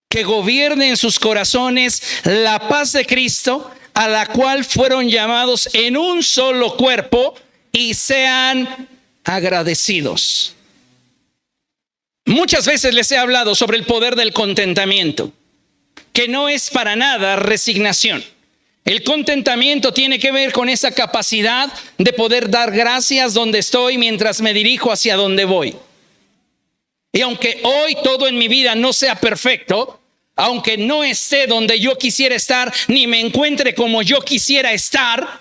Que gobierne en sus corazones la paz de Cristo, a la cual fueron llamados en un solo cuerpo, y sean agradecidos. Muchas veces les he hablado sobre el poder del contentamiento, que no es para nada resignación. El contentamiento tiene que ver con esa capacidad de poder dar gracias donde estoy mientras me dirijo hacia donde voy. Y aunque hoy todo en mi vida no sea perfecto, aunque no esté donde yo quisiera estar, ni me encuentre como yo quisiera estar,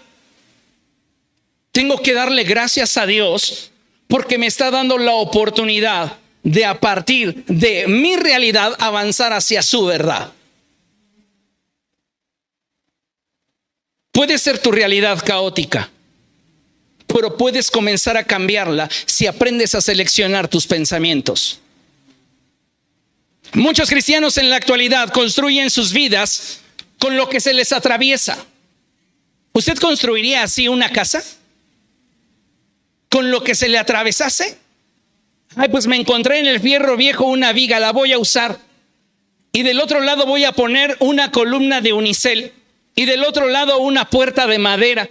tengo que darle gracias a Dios porque me está dando la oportunidad de, a partir de mi realidad, avanzar hacia su verdad. Puede ser tu realidad caótica, pero puedes comenzar a cambiarla si aprendes a seleccionar tus pensamientos. Muchos cristianos en la actualidad construyen sus vidas con lo que se les atraviesa. ¿Usted construiría así una casa? ¿Con lo que se le atravesase? Ay, pues me encontré en el fierro viejo una viga, la voy a usar. Y del otro lado voy a poner una columna de unicel. Y del otro lado una puerta de madera.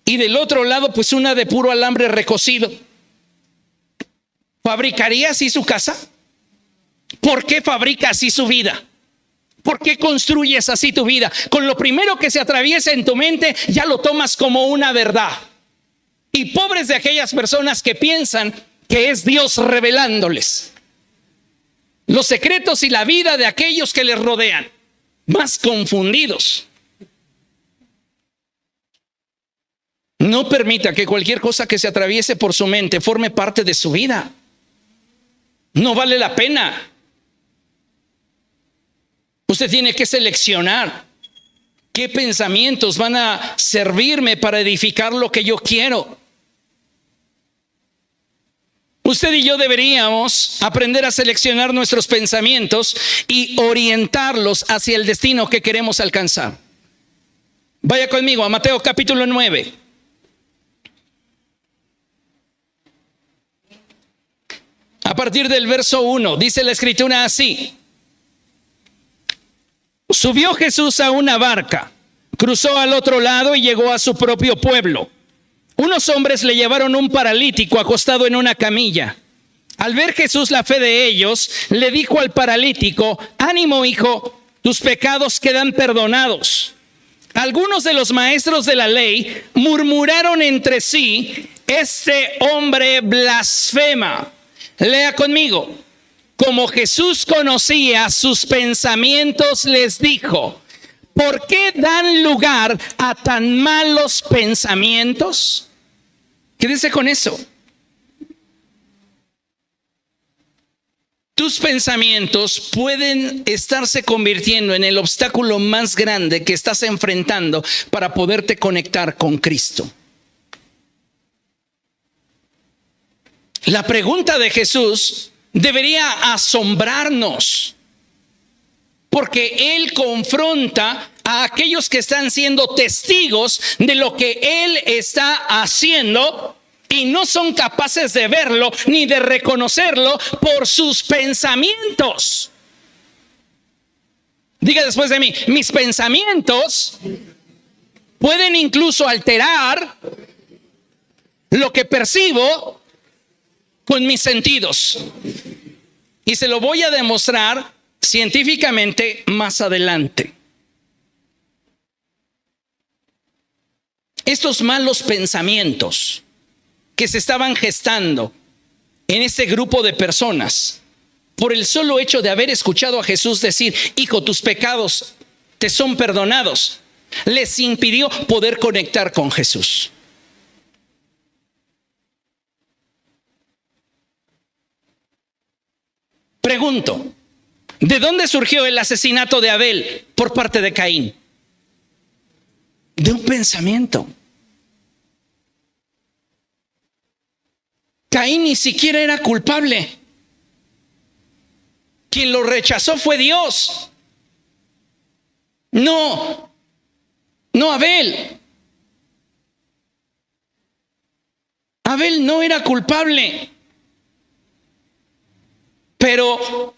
Y del otro lado pues una de puro alambre recocido. ¿Fabricaría así su casa? ¿Por qué fabrica así su vida? ¿Por qué construyes así tu vida? Con lo primero que se atraviesa en tu mente ya lo tomas como una verdad. Y pobres de aquellas personas que piensan que es Dios revelándoles los secretos y la vida de aquellos que les rodean. Más confundidos. No permita que cualquier cosa que se atraviese por su mente forme parte de su vida. No vale la pena. Usted tiene que seleccionar qué pensamientos van a servirme para edificar lo que yo quiero. Usted y yo deberíamos aprender a seleccionar nuestros pensamientos y orientarlos hacia el destino que queremos alcanzar. Vaya conmigo a Mateo capítulo 9. A partir del verso 1, dice la escritura así. Subió Jesús a una barca, cruzó al otro lado y llegó a su propio pueblo. Unos hombres le llevaron un paralítico acostado en una camilla. Al ver Jesús la fe de ellos, le dijo al paralítico: ánimo, hijo, tus pecados quedan perdonados. Algunos de los maestros de la ley murmuraron entre sí: este hombre blasfema. Lea conmigo. Como Jesús conocía sus pensamientos, les dijo: ¿por qué dan lugar a tan malos pensamientos? Quédese con eso. Tus pensamientos pueden estarse convirtiendo en el obstáculo más grande que estás enfrentando para poderte conectar con Cristo. La pregunta de Jesús debería asombrarnos, porque Él confronta a aquellos que están siendo testigos de lo que Él está haciendo y no son capaces de verlo ni de reconocerlo por sus pensamientos. Diga después de mí: mis pensamientos pueden incluso alterar lo que percibo con mis sentidos. Y se lo voy a demostrar científicamente más adelante. Estos malos pensamientos que se estaban gestando en este grupo de personas, por el solo hecho de haber escuchado a Jesús decir: hijo, tus pecados te son perdonados, les impidió poder conectar con Jesús. Pregunto, ¿de dónde surgió el asesinato de Abel por parte de Caín? De un pensamiento. Caín ni siquiera era culpable. Quien lo rechazó fue Dios. No Abel. Abel no era culpable. Pero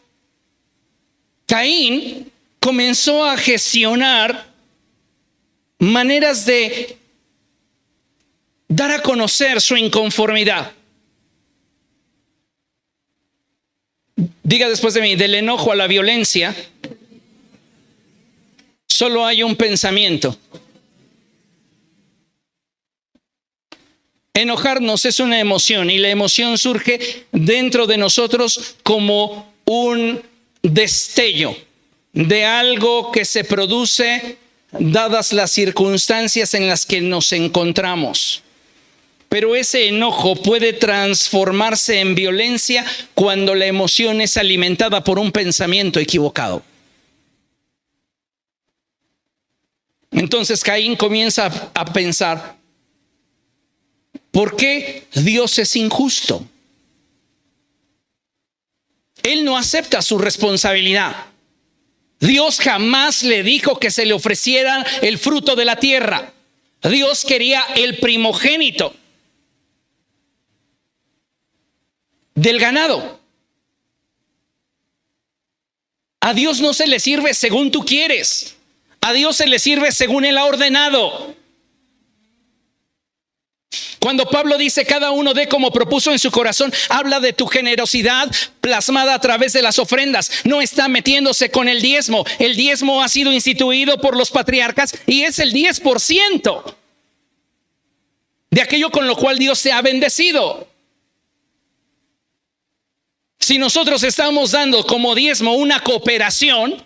Caín comenzó a gestionar maneras de dar a conocer su inconformidad. Diga después de mí: del enojo a la violencia solo hay un pensamiento. Enojarnos es una emoción, y la emoción surge dentro de nosotros como un destello de algo que se produce dadas las circunstancias en las que nos encontramos. Pero ese enojo puede transformarse en violencia cuando la emoción es alimentada por un pensamiento equivocado. Entonces Caín comienza a pensar: ¿por qué Dios es injusto? Él no acepta su responsabilidad. Dios jamás le dijo que se le ofreciera el fruto de la tierra. Dios quería el primogénito del ganado. A Dios no se le sirve según tú quieres. A Dios se le sirve según Él ha ordenado. Cuando Pablo dice: cada uno dé como propuso en su corazón, habla de tu generosidad plasmada a través de las ofrendas. No está metiéndose con el diezmo. El diezmo ha sido instituido por los patriarcas y es el 10% de aquello con lo cual Dios te ha bendecido. Si nosotros estamos dando como diezmo una cooperación,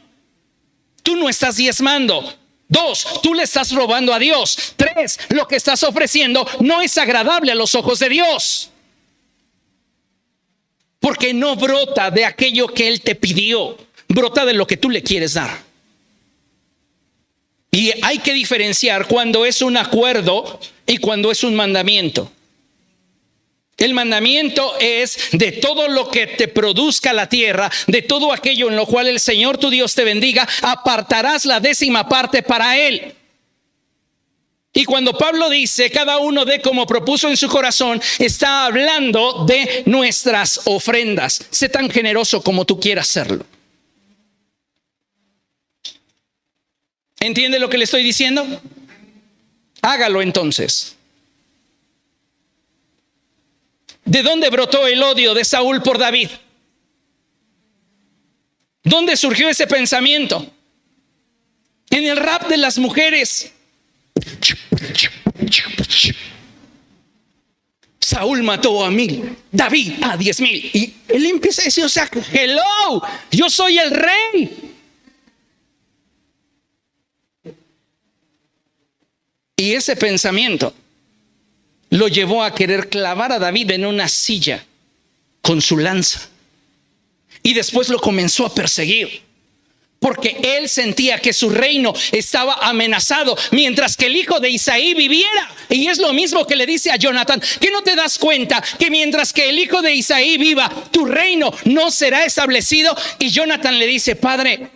tú no estás diezmando. 2, tú le estás robando a Dios. 3, lo que estás ofreciendo no es agradable a los ojos de Dios, porque no brota de aquello que Él te pidió, brota de lo que tú le quieres dar. Y hay que diferenciar cuando es un acuerdo y cuando es un mandamiento. El mandamiento es de todo lo que te produzca la tierra, de todo aquello en lo cual el Señor tu Dios te bendiga, apartarás la 10ª parte para Él. Y cuando Pablo dice: cada uno dé como propuso en su corazón, está hablando de nuestras ofrendas. Sé tan generoso como tú quieras serlo. ¿Entiende lo que le estoy diciendo? Hágalo entonces. ¿De dónde brotó el odio de Saúl por David? ¿Dónde surgió ese pensamiento? En el rap de las mujeres. Saúl mató a 1000, David a 10,000. Y él empieza a decir: o sea, hello, yo soy el rey. Y ese pensamiento lo llevó a querer clavar a David en una silla con su lanza. Y después lo comenzó a perseguir, porque él sentía que su reino estaba amenazado, mientras que el hijo de Isaí viviera. Y es lo mismo que le dice a Jonathan: ¿que no te das cuenta que mientras que el hijo de Isaí viva, tu reino no será establecido? Y Jonathan le dice: padre,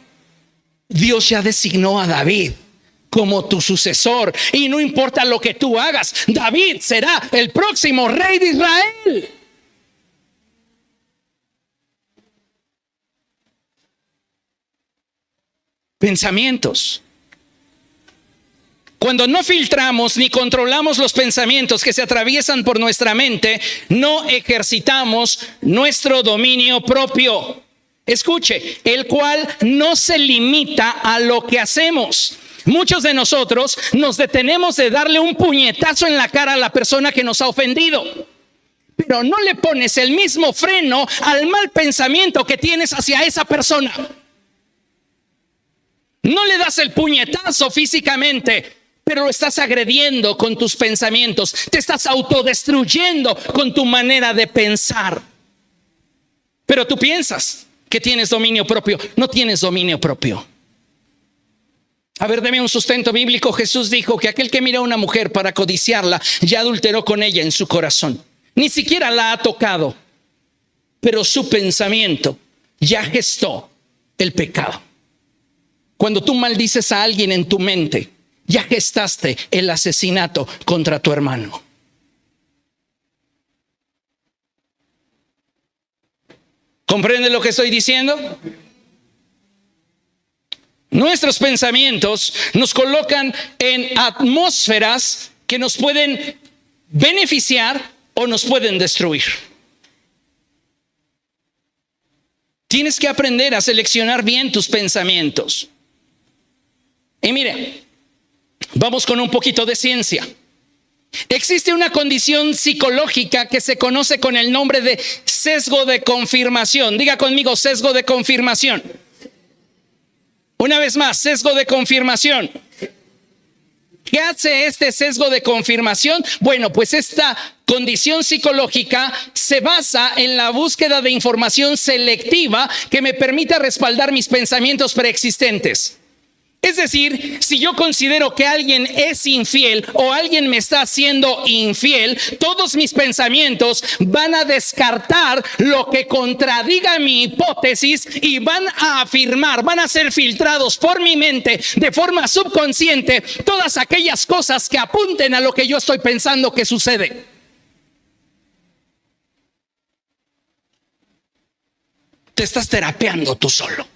Dios ya designó a David como tu sucesor, y no importa lo que tú hagas, David será el próximo rey de Israel. Pensamientos. Cuando no filtramos ni controlamos los pensamientos que se atraviesan por nuestra mente, no ejercitamos nuestro dominio propio. Escuche, el cual no se limita a lo que hacemos. Muchos de nosotros nos detenemos de darle un puñetazo en la cara a la persona que nos ha ofendido, pero no le pones el mismo freno al mal pensamiento que tienes hacia esa persona. No le das el puñetazo físicamente, pero lo estás agrediendo con tus pensamientos. Te estás autodestruyendo con tu manera de pensar. Pero tú piensas que tienes dominio propio. No tienes dominio propio. A ver, deme un sustento bíblico. Jesús dijo que aquel que mira a una mujer para codiciarla ya adulteró con ella en su corazón. Ni siquiera la ha tocado, pero su pensamiento ya gestó el pecado. Cuando tú maldices a alguien en tu mente, ya gestaste el asesinato contra tu hermano. ¿Comprende lo que estoy diciendo? Nuestros pensamientos nos colocan en atmósferas que nos pueden beneficiar o nos pueden destruir. Tienes que aprender a seleccionar bien tus pensamientos. Y mire, vamos con un poquito de ciencia. Existe una condición psicológica que se conoce con el nombre de sesgo de confirmación. Diga conmigo: sesgo de confirmación. Una vez más, sesgo de confirmación. ¿Qué hace este sesgo de confirmación? Bueno, pues esta condición psicológica se basa en la búsqueda de información selectiva que me permita respaldar mis pensamientos preexistentes. Es decir, si yo considero que alguien es infiel o alguien me está haciendo infiel, todos mis pensamientos van a descartar lo que contradiga mi hipótesis y van a afirmar, van a ser filtrados por mi mente de forma subconsciente todas aquellas cosas que apunten a lo que yo estoy pensando que sucede. Te estás terapeando tú solo.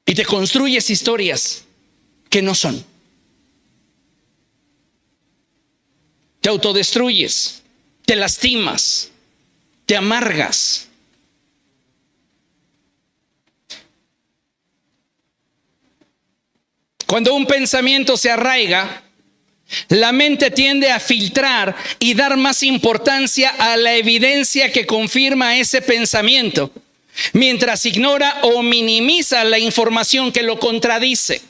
Y te construyes historias que no son. Te autodestruyes, te lastimas, te amargas. Cuando un pensamiento se arraiga, la mente tiende a filtrar y dar más importancia a la evidencia que confirma ese pensamiento, mientras ignora o minimiza la información que lo contradice.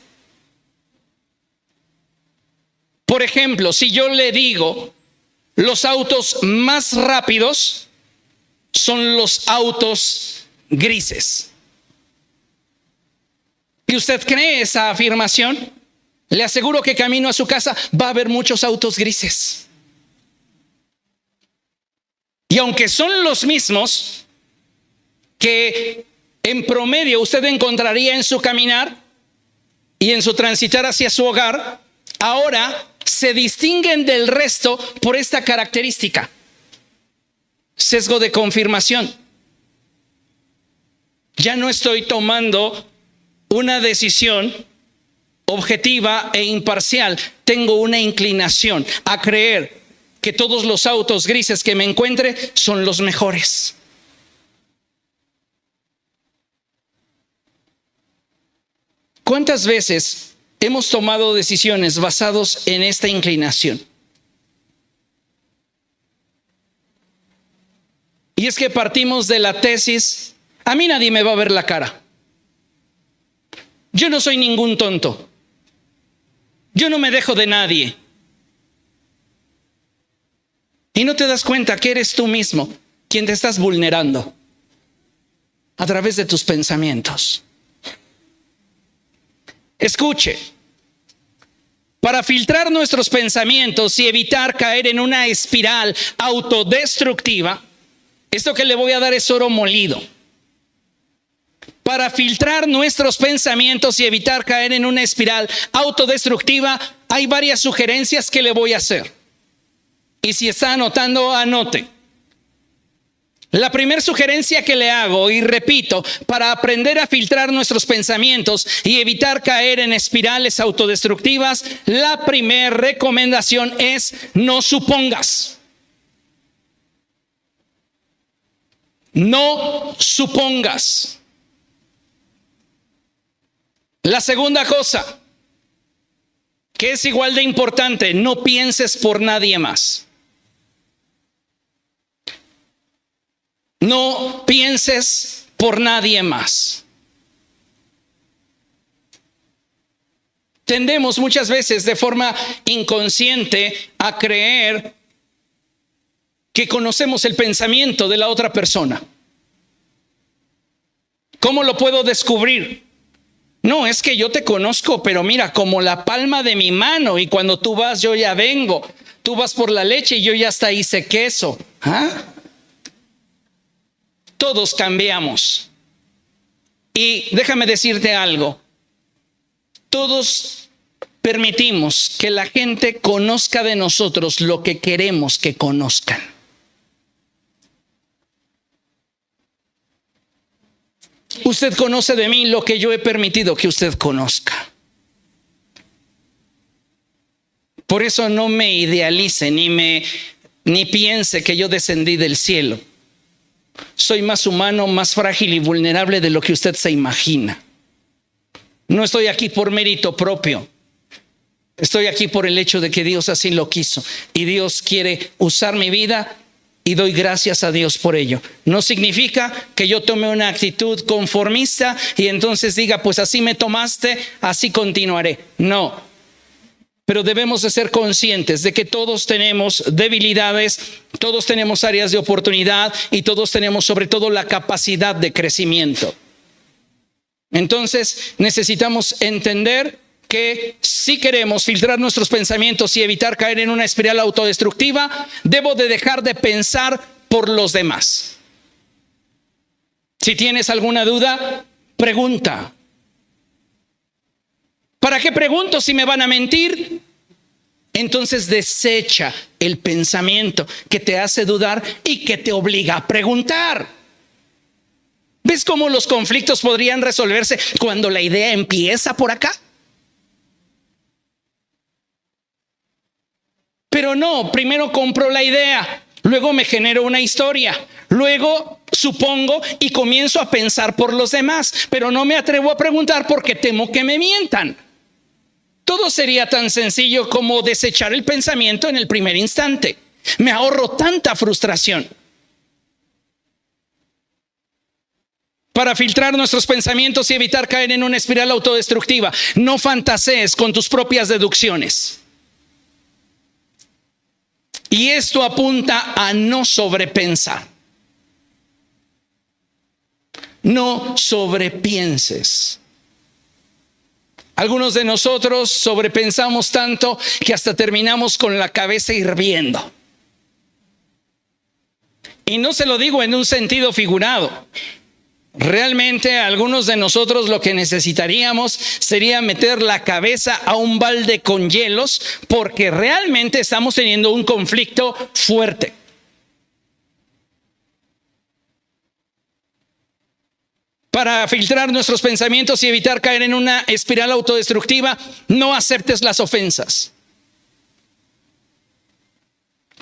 Por ejemplo, si yo le digo, los autos más rápidos son los autos grises, ¿y usted cree esa afirmación? Le aseguro que camino a su casa va a haber muchos autos grises. Y aunque son los mismos que en promedio usted encontraría en su caminar y en su transitar hacia su hogar, ahora se distinguen del resto por esta característica: sesgo de confirmación. Ya no estoy tomando una decisión objetiva e imparcial. Tengo una inclinación a creer que todos los autos grises que me encuentre son los mejores. ¿Cuántas veces hemos tomado decisiones basadas en esta inclinación? Y es que partimos de la tesis: a mí nadie me va a ver la cara. Yo no soy ningún tonto. Yo no me dejo de nadie. Y no te das cuenta que eres tú mismo quien te estás vulnerando a través de tus pensamientos. Escuche, para filtrar nuestros pensamientos y evitar caer en una espiral autodestructiva, esto que le voy a dar es oro molido. Para filtrar nuestros pensamientos y evitar caer en una espiral autodestructiva, hay varias sugerencias que le voy a hacer. Y si está anotando, anote. La primera sugerencia que le hago, y repito, para aprender a filtrar nuestros pensamientos y evitar caer en espirales autodestructivas, la primera recomendación es: no supongas. No supongas. La segunda cosa, que es igual de importante: no pienses por nadie más. No pienses por nadie más. Tendemos muchas veces de forma inconsciente a creer que conocemos el pensamiento de la otra persona. ¿Cómo lo puedo descubrir? No, es que yo te conozco, pero mira, como la palma de mi mano, y cuando tú vas, yo ya vengo. Tú vas por la leche y yo ya hasta hice queso. ¿Ah? Todos cambiamos. Y déjame decirte algo. Todos permitimos que la gente conozca de nosotros lo que queremos que conozcan. Usted conoce de mí lo que yo he permitido que usted conozca. Por eso no me idealice ni piense que yo descendí del cielo. Soy más humano, más frágil y vulnerable de lo que usted se imagina. No estoy aquí por mérito propio. Estoy aquí por el hecho de que Dios así lo quiso. Y Dios quiere usar mi vida y doy gracias a Dios por ello. No significa que yo tome una actitud conformista y entonces diga, pues así me tomaste, así continuaré. No. Pero debemos de ser conscientes de que todos tenemos debilidades, todos tenemos áreas de oportunidad y todos tenemos sobre todo la capacidad de crecimiento. Entonces necesitamos entender que si queremos filtrar nuestros pensamientos y evitar caer en una espiral autodestructiva, debo de dejar de pensar por los demás. Si tienes alguna duda, pregunta. ¿Para qué pregunto si me van a mentir? Entonces desecha el pensamiento que te hace dudar y que te obliga a preguntar. ¿Ves cómo los conflictos podrían resolverse cuando la idea empieza por acá? Pero no, primero compro la idea, luego me genero una historia, luego supongo y comienzo a pensar por los demás, pero no me atrevo a preguntar porque temo que me mientan. Todo sería tan sencillo como desechar el pensamiento en el primer instante. Me ahorro tanta frustración. Para filtrar nuestros pensamientos y evitar caer en una espiral autodestructiva, no fantasees con tus propias deducciones. Y esto apunta a no sobrepensar. No sobrepienses. Algunos de nosotros sobrepensamos tanto que hasta terminamos con la cabeza hirviendo. Y no se lo digo en un sentido figurado. Realmente algunos de nosotros lo que necesitaríamos sería meter la cabeza a un balde con hielos porque realmente estamos teniendo un conflicto fuerte. Para filtrar nuestros pensamientos y evitar caer en una espiral autodestructiva, no aceptes las ofensas.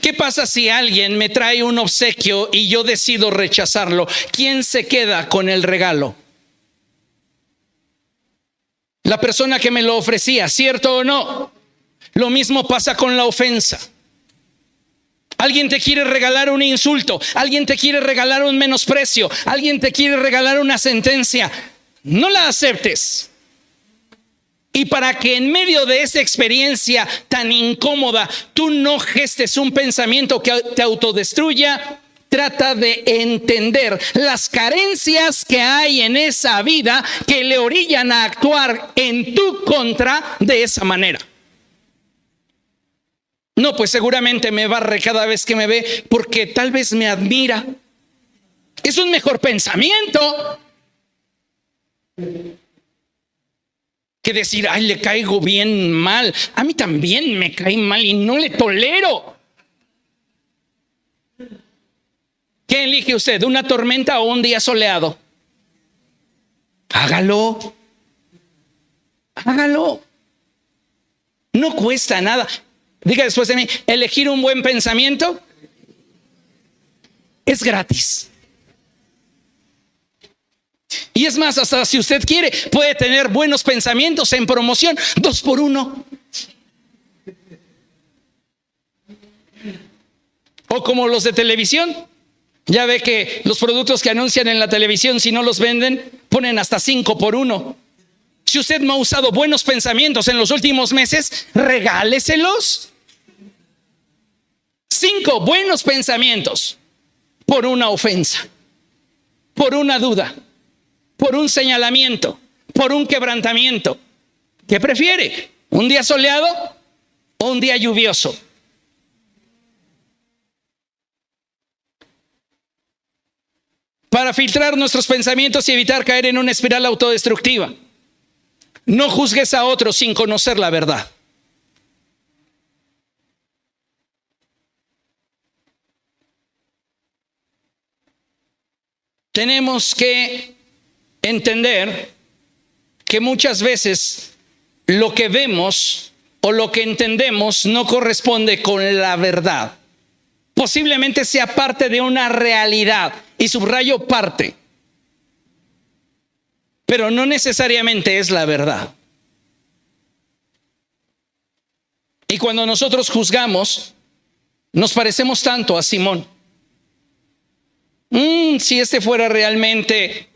¿Qué pasa si alguien me trae un obsequio y yo decido rechazarlo? ¿Quién se queda con el regalo? La persona que me lo ofrecía, ¿cierto o no? Lo mismo pasa con la ofensa. Alguien te quiere regalar un insulto, alguien te quiere regalar un menosprecio, alguien te quiere regalar una sentencia. No la aceptes. Y para que en medio de esa experiencia tan incómoda tú no gestes un pensamiento que te autodestruya, trata de entender las carencias que hay en esa vida que le orillan a actuar en tu contra de esa manera. No, pues seguramente me barre cada vez que me ve porque tal vez me admira. Es un mejor pensamiento que decir, ay, le caigo bien mal. A mí también me cae mal y no le tolero. ¿Qué elige usted? ¿Una tormenta o un día soleado? Hágalo. Hágalo. No cuesta nada. Diga después de mí, elegir un buen pensamiento es gratis. Y es más, hasta si usted quiere, puede tener buenos pensamientos en promoción, 2 por 1. O como los de televisión. Ya ve que los productos que anuncian en la televisión, si no los venden, ponen hasta 5 por 1. Si usted no ha usado buenos pensamientos en los últimos meses, regáleselos. 5 buenos pensamientos por una ofensa, por una duda, por un señalamiento, por un quebrantamiento. ¿Qué prefiere? ¿Un día soleado o un día lluvioso? Para filtrar nuestros pensamientos y evitar caer en una espiral autodestructiva, no juzgues a otros sin conocer la verdad. Tenemos que entender que muchas veces lo que vemos o lo que entendemos no corresponde con la verdad. Posiblemente sea parte de una realidad, y subrayo parte, pero no necesariamente es la verdad. Y cuando nosotros juzgamos, nos parecemos tanto a Simón. Si este fuera realmente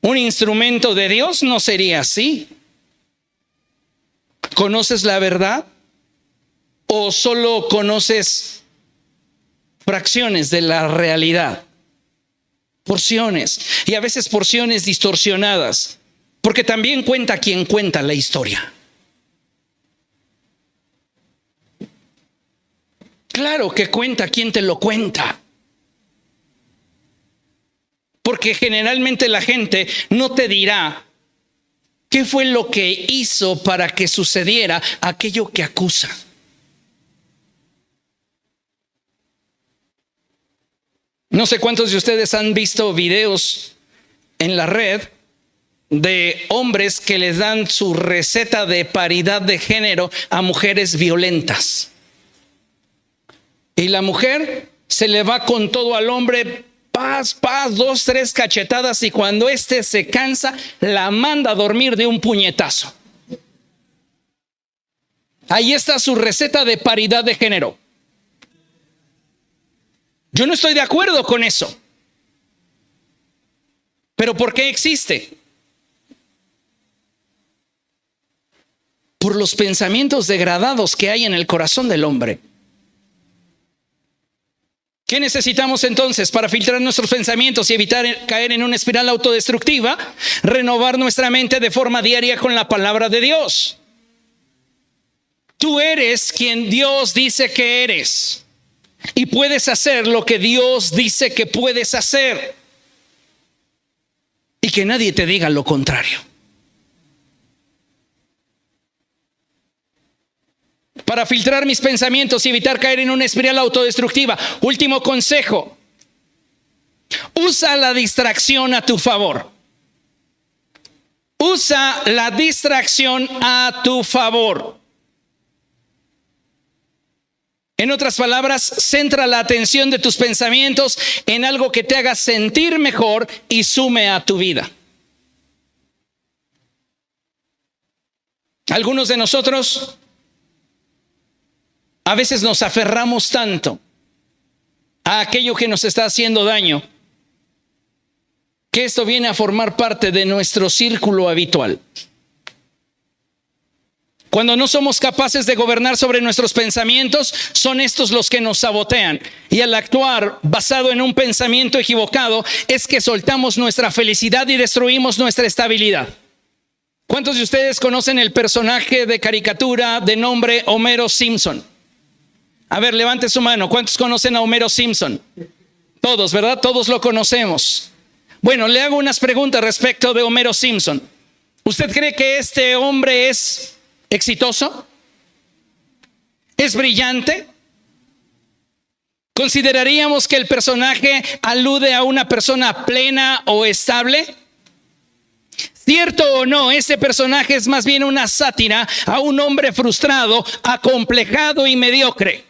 un instrumento de Dios, no sería así. ¿Conoces la verdad? ¿O solo conoces fracciones de la realidad? Porciones, y a veces porciones distorsionadas, porque también cuenta quien cuenta la historia. Claro que cuenta quien te lo cuenta. Porque generalmente la gente no te dirá qué fue lo que hizo para que sucediera aquello que acusa. No sé cuántos de ustedes han visto videos en la red de hombres que les dan su receta de paridad de género a mujeres violentas. Y la mujer se le va con todo al hombre, paz, 2, 3 cachetadas, y cuando éste se cansa, la manda a dormir de un puñetazo. Ahí está su receta de paridad de género. Yo no estoy de acuerdo con eso. ¿Pero por qué existe? Por los pensamientos degradados que hay en el corazón del hombre. ¿Qué necesitamos entonces para filtrar nuestros pensamientos y evitar caer en una espiral autodestructiva? Renovar nuestra mente de forma diaria con la palabra de Dios. Tú eres quien Dios dice que eres. Y puedes hacer lo que Dios dice que puedes hacer. Y que nadie te diga lo contrario. Para filtrar mis pensamientos y evitar caer en una espiral autodestructiva, último consejo: usa la distracción a tu favor. Usa la distracción a tu favor. En otras palabras, centra la atención de tus pensamientos en algo que te haga sentir mejor y sume a tu vida. Algunos de nosotros a veces nos aferramos tanto a aquello que nos está haciendo daño, que esto viene a formar parte de nuestro círculo habitual. Cuando no somos capaces de gobernar sobre nuestros pensamientos, son estos los que nos sabotean. Y al actuar basado en un pensamiento equivocado, es que soltamos nuestra felicidad y destruimos nuestra estabilidad. ¿Cuántos de ustedes conocen el personaje de caricatura de nombre Homero Simpson? A ver, levante su mano. ¿Cuántos conocen a Homero Simpson? Todos, ¿verdad? Todos lo conocemos. Bueno, le hago unas preguntas respecto de Homero Simpson. ¿Usted cree que este hombre es exitoso? ¿Es brillante? ¿Consideraríamos que el personaje alude a una persona plena o estable? ¿Cierto o no? Ese personaje es más bien una sátira a un hombre frustrado, acomplejado y mediocre.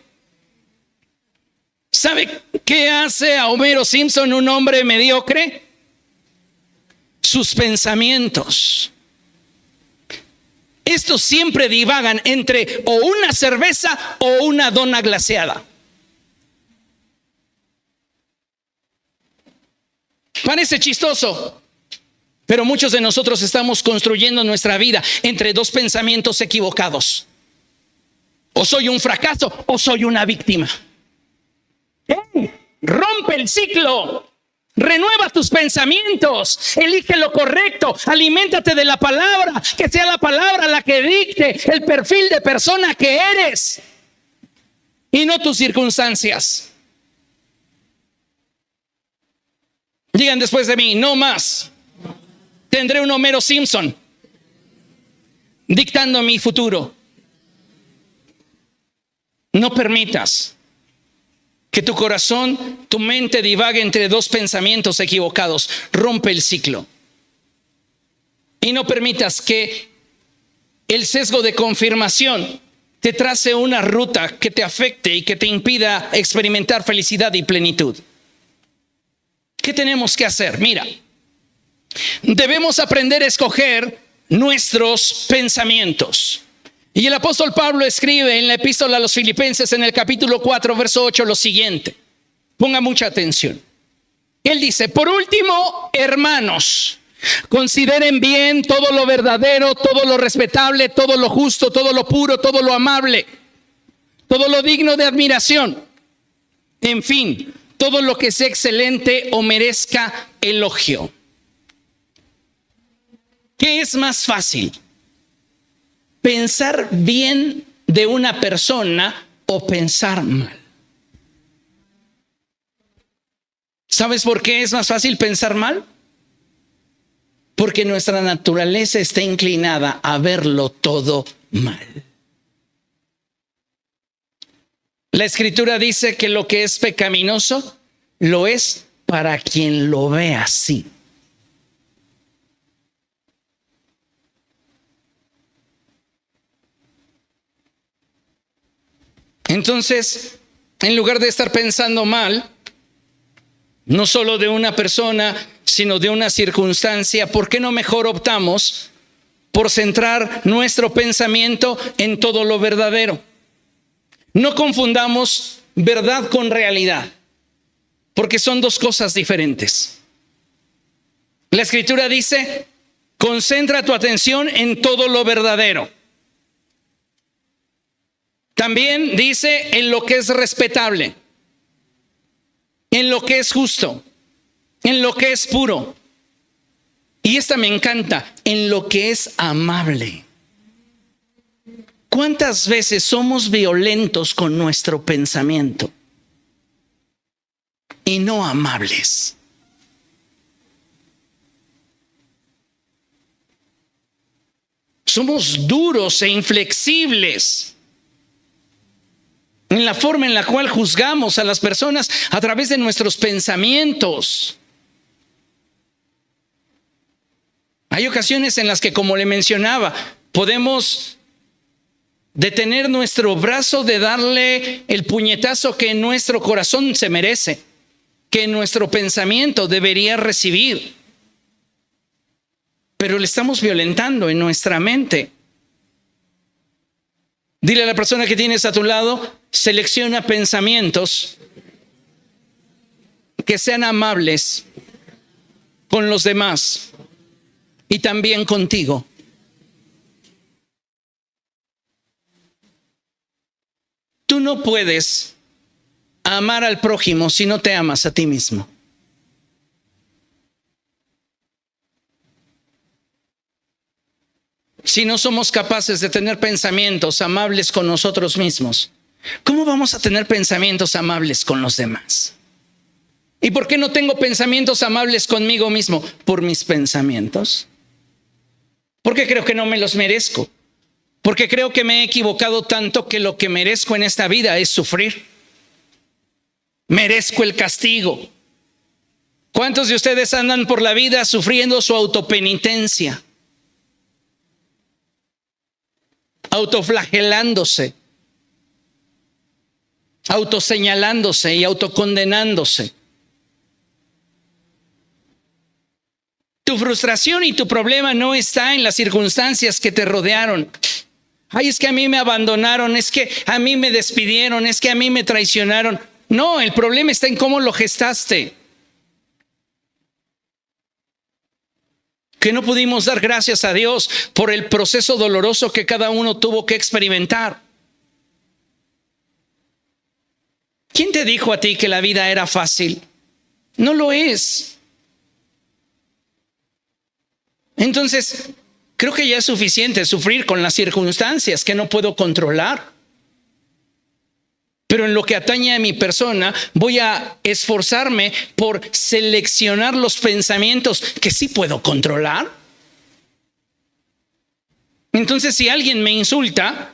¿Sabe qué hace a Homero Simpson un hombre mediocre? Sus pensamientos. Estos siempre divagan entre o una cerveza o una dona glaseada. Parece chistoso, pero muchos de nosotros estamos construyendo nuestra vida entre dos pensamientos equivocados. O soy un fracaso o soy una víctima. ¡Hey! Rompe el ciclo. Renueva tus pensamientos, elige lo correcto, aliméntate de la palabra, que sea la palabra la que dicte el perfil de persona que eres y no tus circunstancias. Digan después de mí, no más. Tendré un Homero Simpson dictando mi futuro. No permitas que tu corazón, tu mente divague entre dos pensamientos equivocados. Rompe el ciclo. Y no permitas que el sesgo de confirmación te trace una ruta que te afecte y que te impida experimentar felicidad y plenitud. ¿Qué tenemos que hacer? Mira, debemos aprender a escoger nuestros pensamientos. Y el apóstol Pablo escribe en la epístola a los Filipenses en el capítulo 4, verso 8 lo siguiente. Ponga mucha atención. Él dice, por último, hermanos, consideren bien todo lo verdadero, todo lo respetable, todo lo justo, todo lo puro, todo lo amable, todo lo digno de admiración. En fin, todo lo que sea excelente o merezca elogio. ¿Qué es más fácil? ¿Pensar bien de una persona o pensar mal? ¿Sabes por qué es más fácil pensar mal? Porque nuestra naturaleza está inclinada a verlo todo mal. La Escritura dice que lo que es pecaminoso lo es para quien lo ve así. Entonces, en lugar de estar pensando mal, no solo de una persona, sino de una circunstancia, ¿por qué no mejor optamos por centrar nuestro pensamiento en todo lo verdadero? No confundamos verdad con realidad, porque son dos cosas diferentes. La Escritura dice, concentra tu atención en todo lo verdadero. También dice en lo que es respetable, en lo que es justo, en lo que es puro. Y esta me encanta, en lo que es amable. ¿Cuántas veces somos violentos con nuestro pensamiento y no amables? Somos duros e inflexibles en la forma en la cual juzgamos a las personas a través de nuestros pensamientos. Hay ocasiones en las que, como le mencionaba, podemos detener nuestro brazo de darle el puñetazo que en nuestro corazón se merece, que nuestro pensamiento debería recibir. Pero le estamos violentando en nuestra mente. Dile a la persona que tienes a tu lado, selecciona pensamientos que sean amables con los demás y también contigo. Tú no puedes amar al prójimo si no te amas a ti mismo. Si no somos capaces de tener pensamientos amables con nosotros mismos, ¿cómo vamos a tener pensamientos amables con los demás? ¿Y por qué no tengo pensamientos amables conmigo mismo? Por mis pensamientos. Porque creo que no me los merezco. Porque creo que me he equivocado tanto que lo que merezco en esta vida es sufrir. Merezco el castigo. ¿Cuántos de ustedes andan por la vida sufriendo su autopenitencia? Autoflagelándose, autoseñalándose y autocondenándose. Tu frustración y tu problema no está en las circunstancias que te rodearon. Ay, es que a mí me abandonaron, es que a mí me despidieron, es que a mí me traicionaron. No, el problema está en cómo lo gestaste. Que no pudimos dar gracias a Dios por el proceso doloroso que cada uno tuvo que experimentar. ¿Quién te dijo a ti que la vida era fácil? No lo es. Entonces, creo que ya es suficiente sufrir con las circunstancias que no puedo controlar. Pero en lo que atañe a mi persona, voy a esforzarme por seleccionar los pensamientos que sí puedo controlar. Entonces, si alguien me insulta,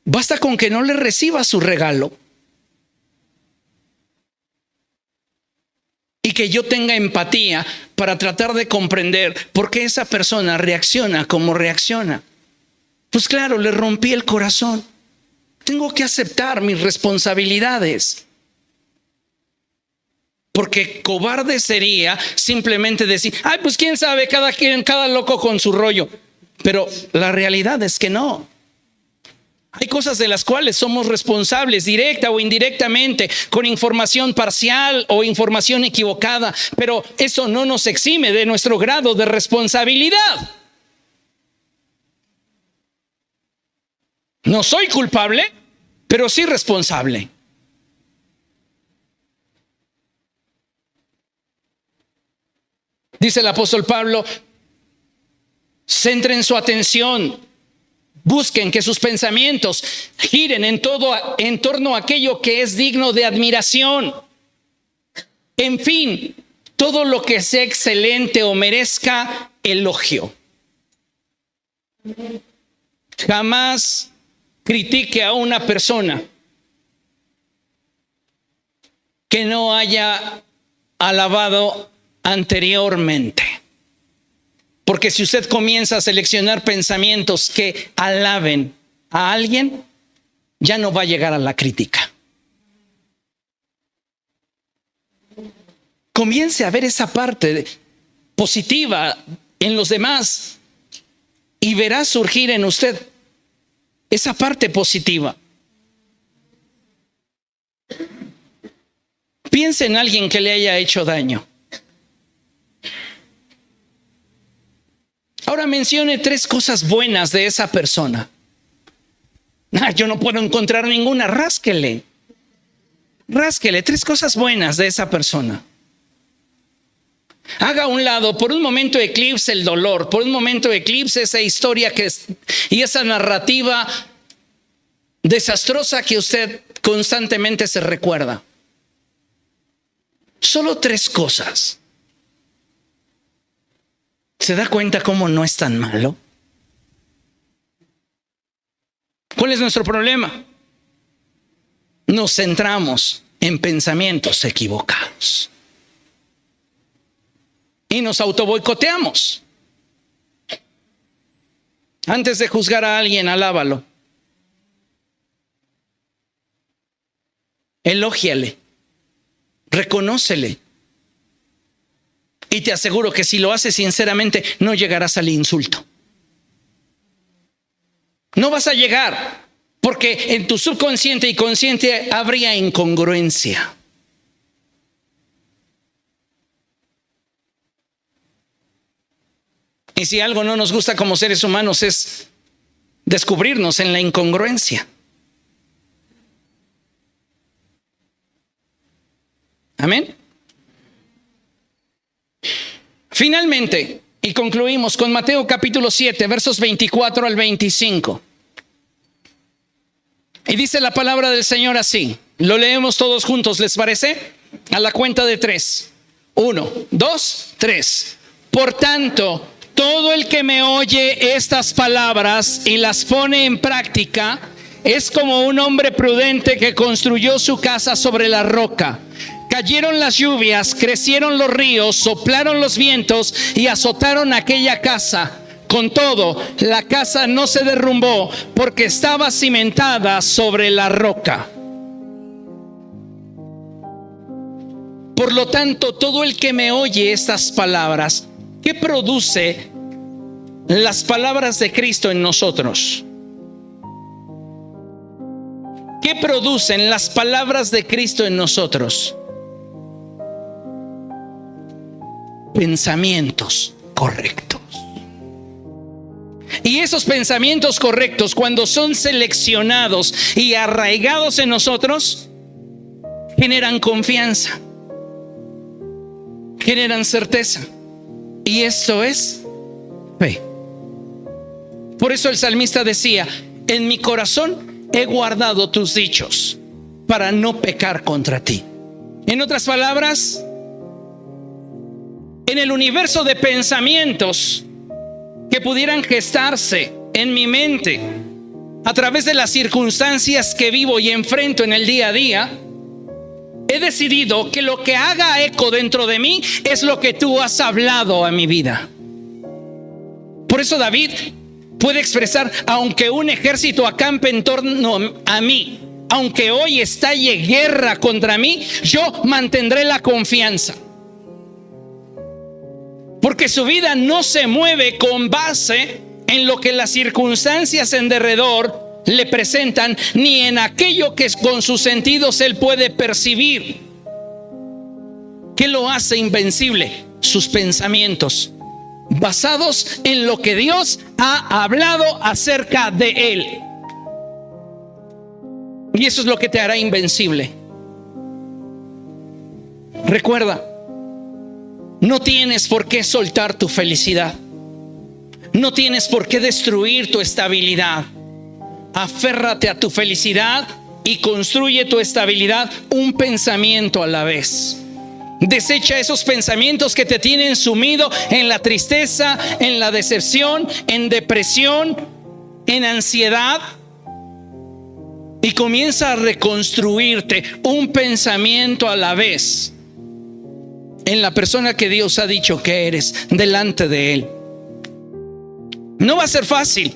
basta con que no le reciba su regalo. Y que yo tenga empatía para tratar de comprender por qué esa persona reacciona como reacciona. Pues claro, le rompí el corazón. Tengo que aceptar mis responsabilidades. Porque cobarde sería simplemente decir, ay, pues quién sabe, cada loco con su rollo. Pero la realidad es que no. Hay cosas de las cuales somos responsables, directa o indirectamente, con información parcial o información equivocada. Pero eso no nos exime de nuestro grado de responsabilidad. No soy culpable, pero sí responsable. Dice el apóstol Pablo, centren su atención, busquen que sus pensamientos giren en torno a aquello que es digno de admiración. En fin, todo lo que sea excelente o merezca elogio. Jamás critique a una persona que no haya alabado anteriormente. Porque si usted comienza a seleccionar pensamientos que alaben a alguien, ya no va a llegar a la crítica. Comience a ver esa parte positiva en los demás y verá surgir en usted esa parte positiva. Piense en alguien que le haya hecho daño. Ahora mencione 3 cosas buenas de esa persona. Yo no puedo encontrar ninguna. Rásquele 3 cosas buenas de esa persona. Haga a un lado, por un momento eclipse el dolor, por un momento eclipse esa historia y esa narrativa desastrosa que usted constantemente se recuerda. Solo 3 cosas. ¿Se da cuenta cómo no es tan malo? ¿Cuál es nuestro problema? Nos centramos en pensamientos equivocados. Y nos autoboicoteamos. Antes de juzgar a alguien, alábalo. Elógiale. Reconócele. Y te aseguro que si lo haces sinceramente, no llegarás al insulto. No vas a llegar, porque en tu subconsciente y consciente habría incongruencia. Y si algo no nos gusta como seres humanos es descubrirnos en la incongruencia. Amén. Finalmente, y concluimos con Mateo capítulo 7, versos 24 al 25. Y dice la palabra del Señor así. Lo leemos todos juntos, ¿les parece? A la cuenta de 3. 1, 2, 3. Por tanto, todo el que me oye estas palabras y las pone en práctica es como un hombre prudente que construyó su casa sobre la roca. Cayeron las lluvias, crecieron los ríos, soplaron los vientos y azotaron aquella casa. Con todo, la casa no se derrumbó porque estaba cimentada sobre la roca. Por lo tanto, todo el que me oye estas palabras, ¿qué produce las palabras de Cristo en nosotros? ¿Qué producen las palabras de Cristo en nosotros? Pensamientos correctos. Y esos pensamientos correctos, cuando son seleccionados y arraigados en nosotros, generan confianza, generan certeza. Y esto es fe. Por eso el salmista decía: en mi corazón he guardado tus dichos para no pecar contra ti. En otras palabras, en el universo de pensamientos que pudieran gestarse en mi mente a través de las circunstancias que vivo y enfrento en el día a día, he decidido que lo que haga eco dentro de mí es lo que tú has hablado a mi vida. Por eso David puede expresar: aunque un ejército acampe en torno a mí, aunque hoy estalle guerra contra mí, yo mantendré la confianza. Porque su vida no se mueve con base en lo que las circunstancias en derredor le presentan, ni en aquello que con sus sentidos él puede percibir. ¿Qué lo hace invencible? Sus pensamientos, basados en lo que Dios ha hablado acerca de él. Y eso es lo que te hará invencible. Recuerda, no tienes por qué soltar tu felicidad. No tienes por qué destruir tu estabilidad. Aférrate a tu felicidad y construye tu estabilidad un pensamiento a la vez. Desecha esos pensamientos que te tienen sumido en la tristeza, en la decepción, en depresión, en ansiedad. Y comienza a reconstruirte un pensamiento a la vez en la persona que Dios ha dicho que eres delante de Él. No va a ser fácil.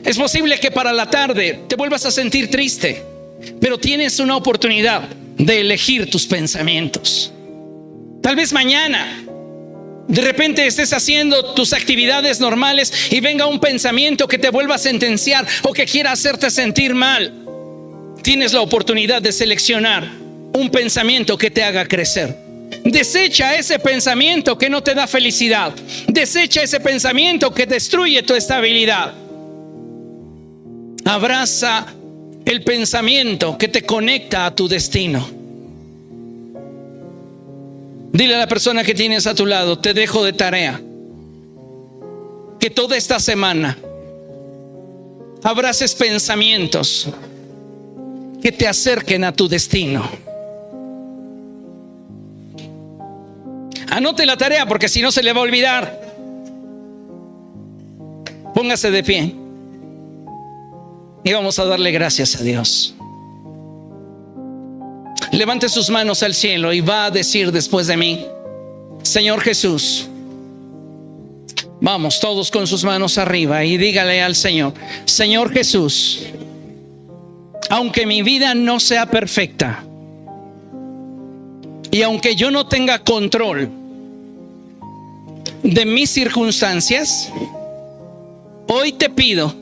Es posible que para la tarde te vuelvas a sentir triste, pero tienes una oportunidad de elegir tus pensamientos. Tal vez mañana de repente estés haciendo tus actividades normales y venga un pensamiento que te vuelva a sentenciar o que quiera hacerte sentir mal. Tienes la oportunidad de seleccionar un pensamiento que te haga crecer. Desecha ese pensamiento que no te da felicidad. Desecha ese pensamiento que destruye tu estabilidad. Abraza el pensamiento que te conecta a tu destino. Dile a la persona que tienes a tu lado: te dejo de tarea que toda esta semana abraces pensamientos que te acerquen a tu destino. Anote la tarea, porque si no se le va a olvidar. Póngase de pie y vamos a darle gracias a Dios. Levante sus manos al cielo y va a decir después de mí: Señor Jesús. Vamos, todos con sus manos arriba y dígale al Señor: Señor Jesús, aunque mi vida no sea perfecta y aunque yo no tenga control de mis circunstancias, hoy te pido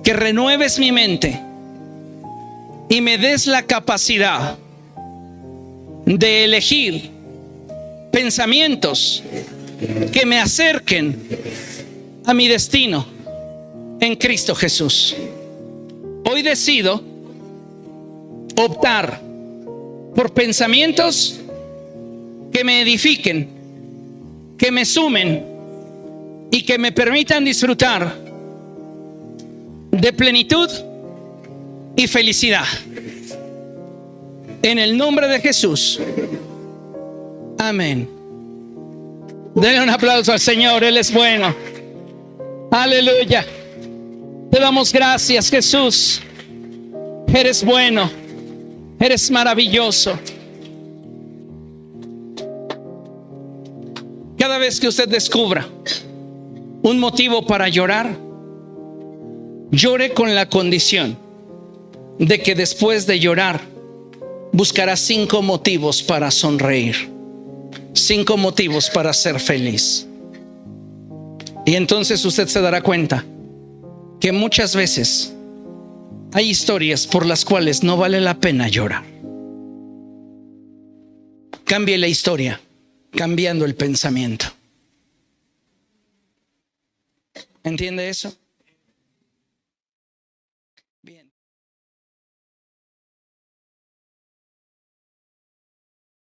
que renueves mi mente y me des la capacidad de elegir pensamientos que me acerquen a mi destino en Cristo Jesús. Hoy decido optar por pensamientos que me edifiquen, que me sumen y que me permitan disfrutar de plenitud y felicidad. En el nombre de Jesús. Amén. Denle un aplauso al Señor, Él es bueno. Aleluya. Te damos gracias, Jesús. Eres bueno, eres maravilloso. Cada vez que usted descubra un motivo para llorar, llore con la condición de que después de llorar buscará 5 motivos para sonreír, 5 motivos para ser feliz. Y entonces usted se dará cuenta que muchas veces hay historias por las cuales no vale la pena llorar. Cambie la historia cambiando el pensamiento. ¿Entiende eso?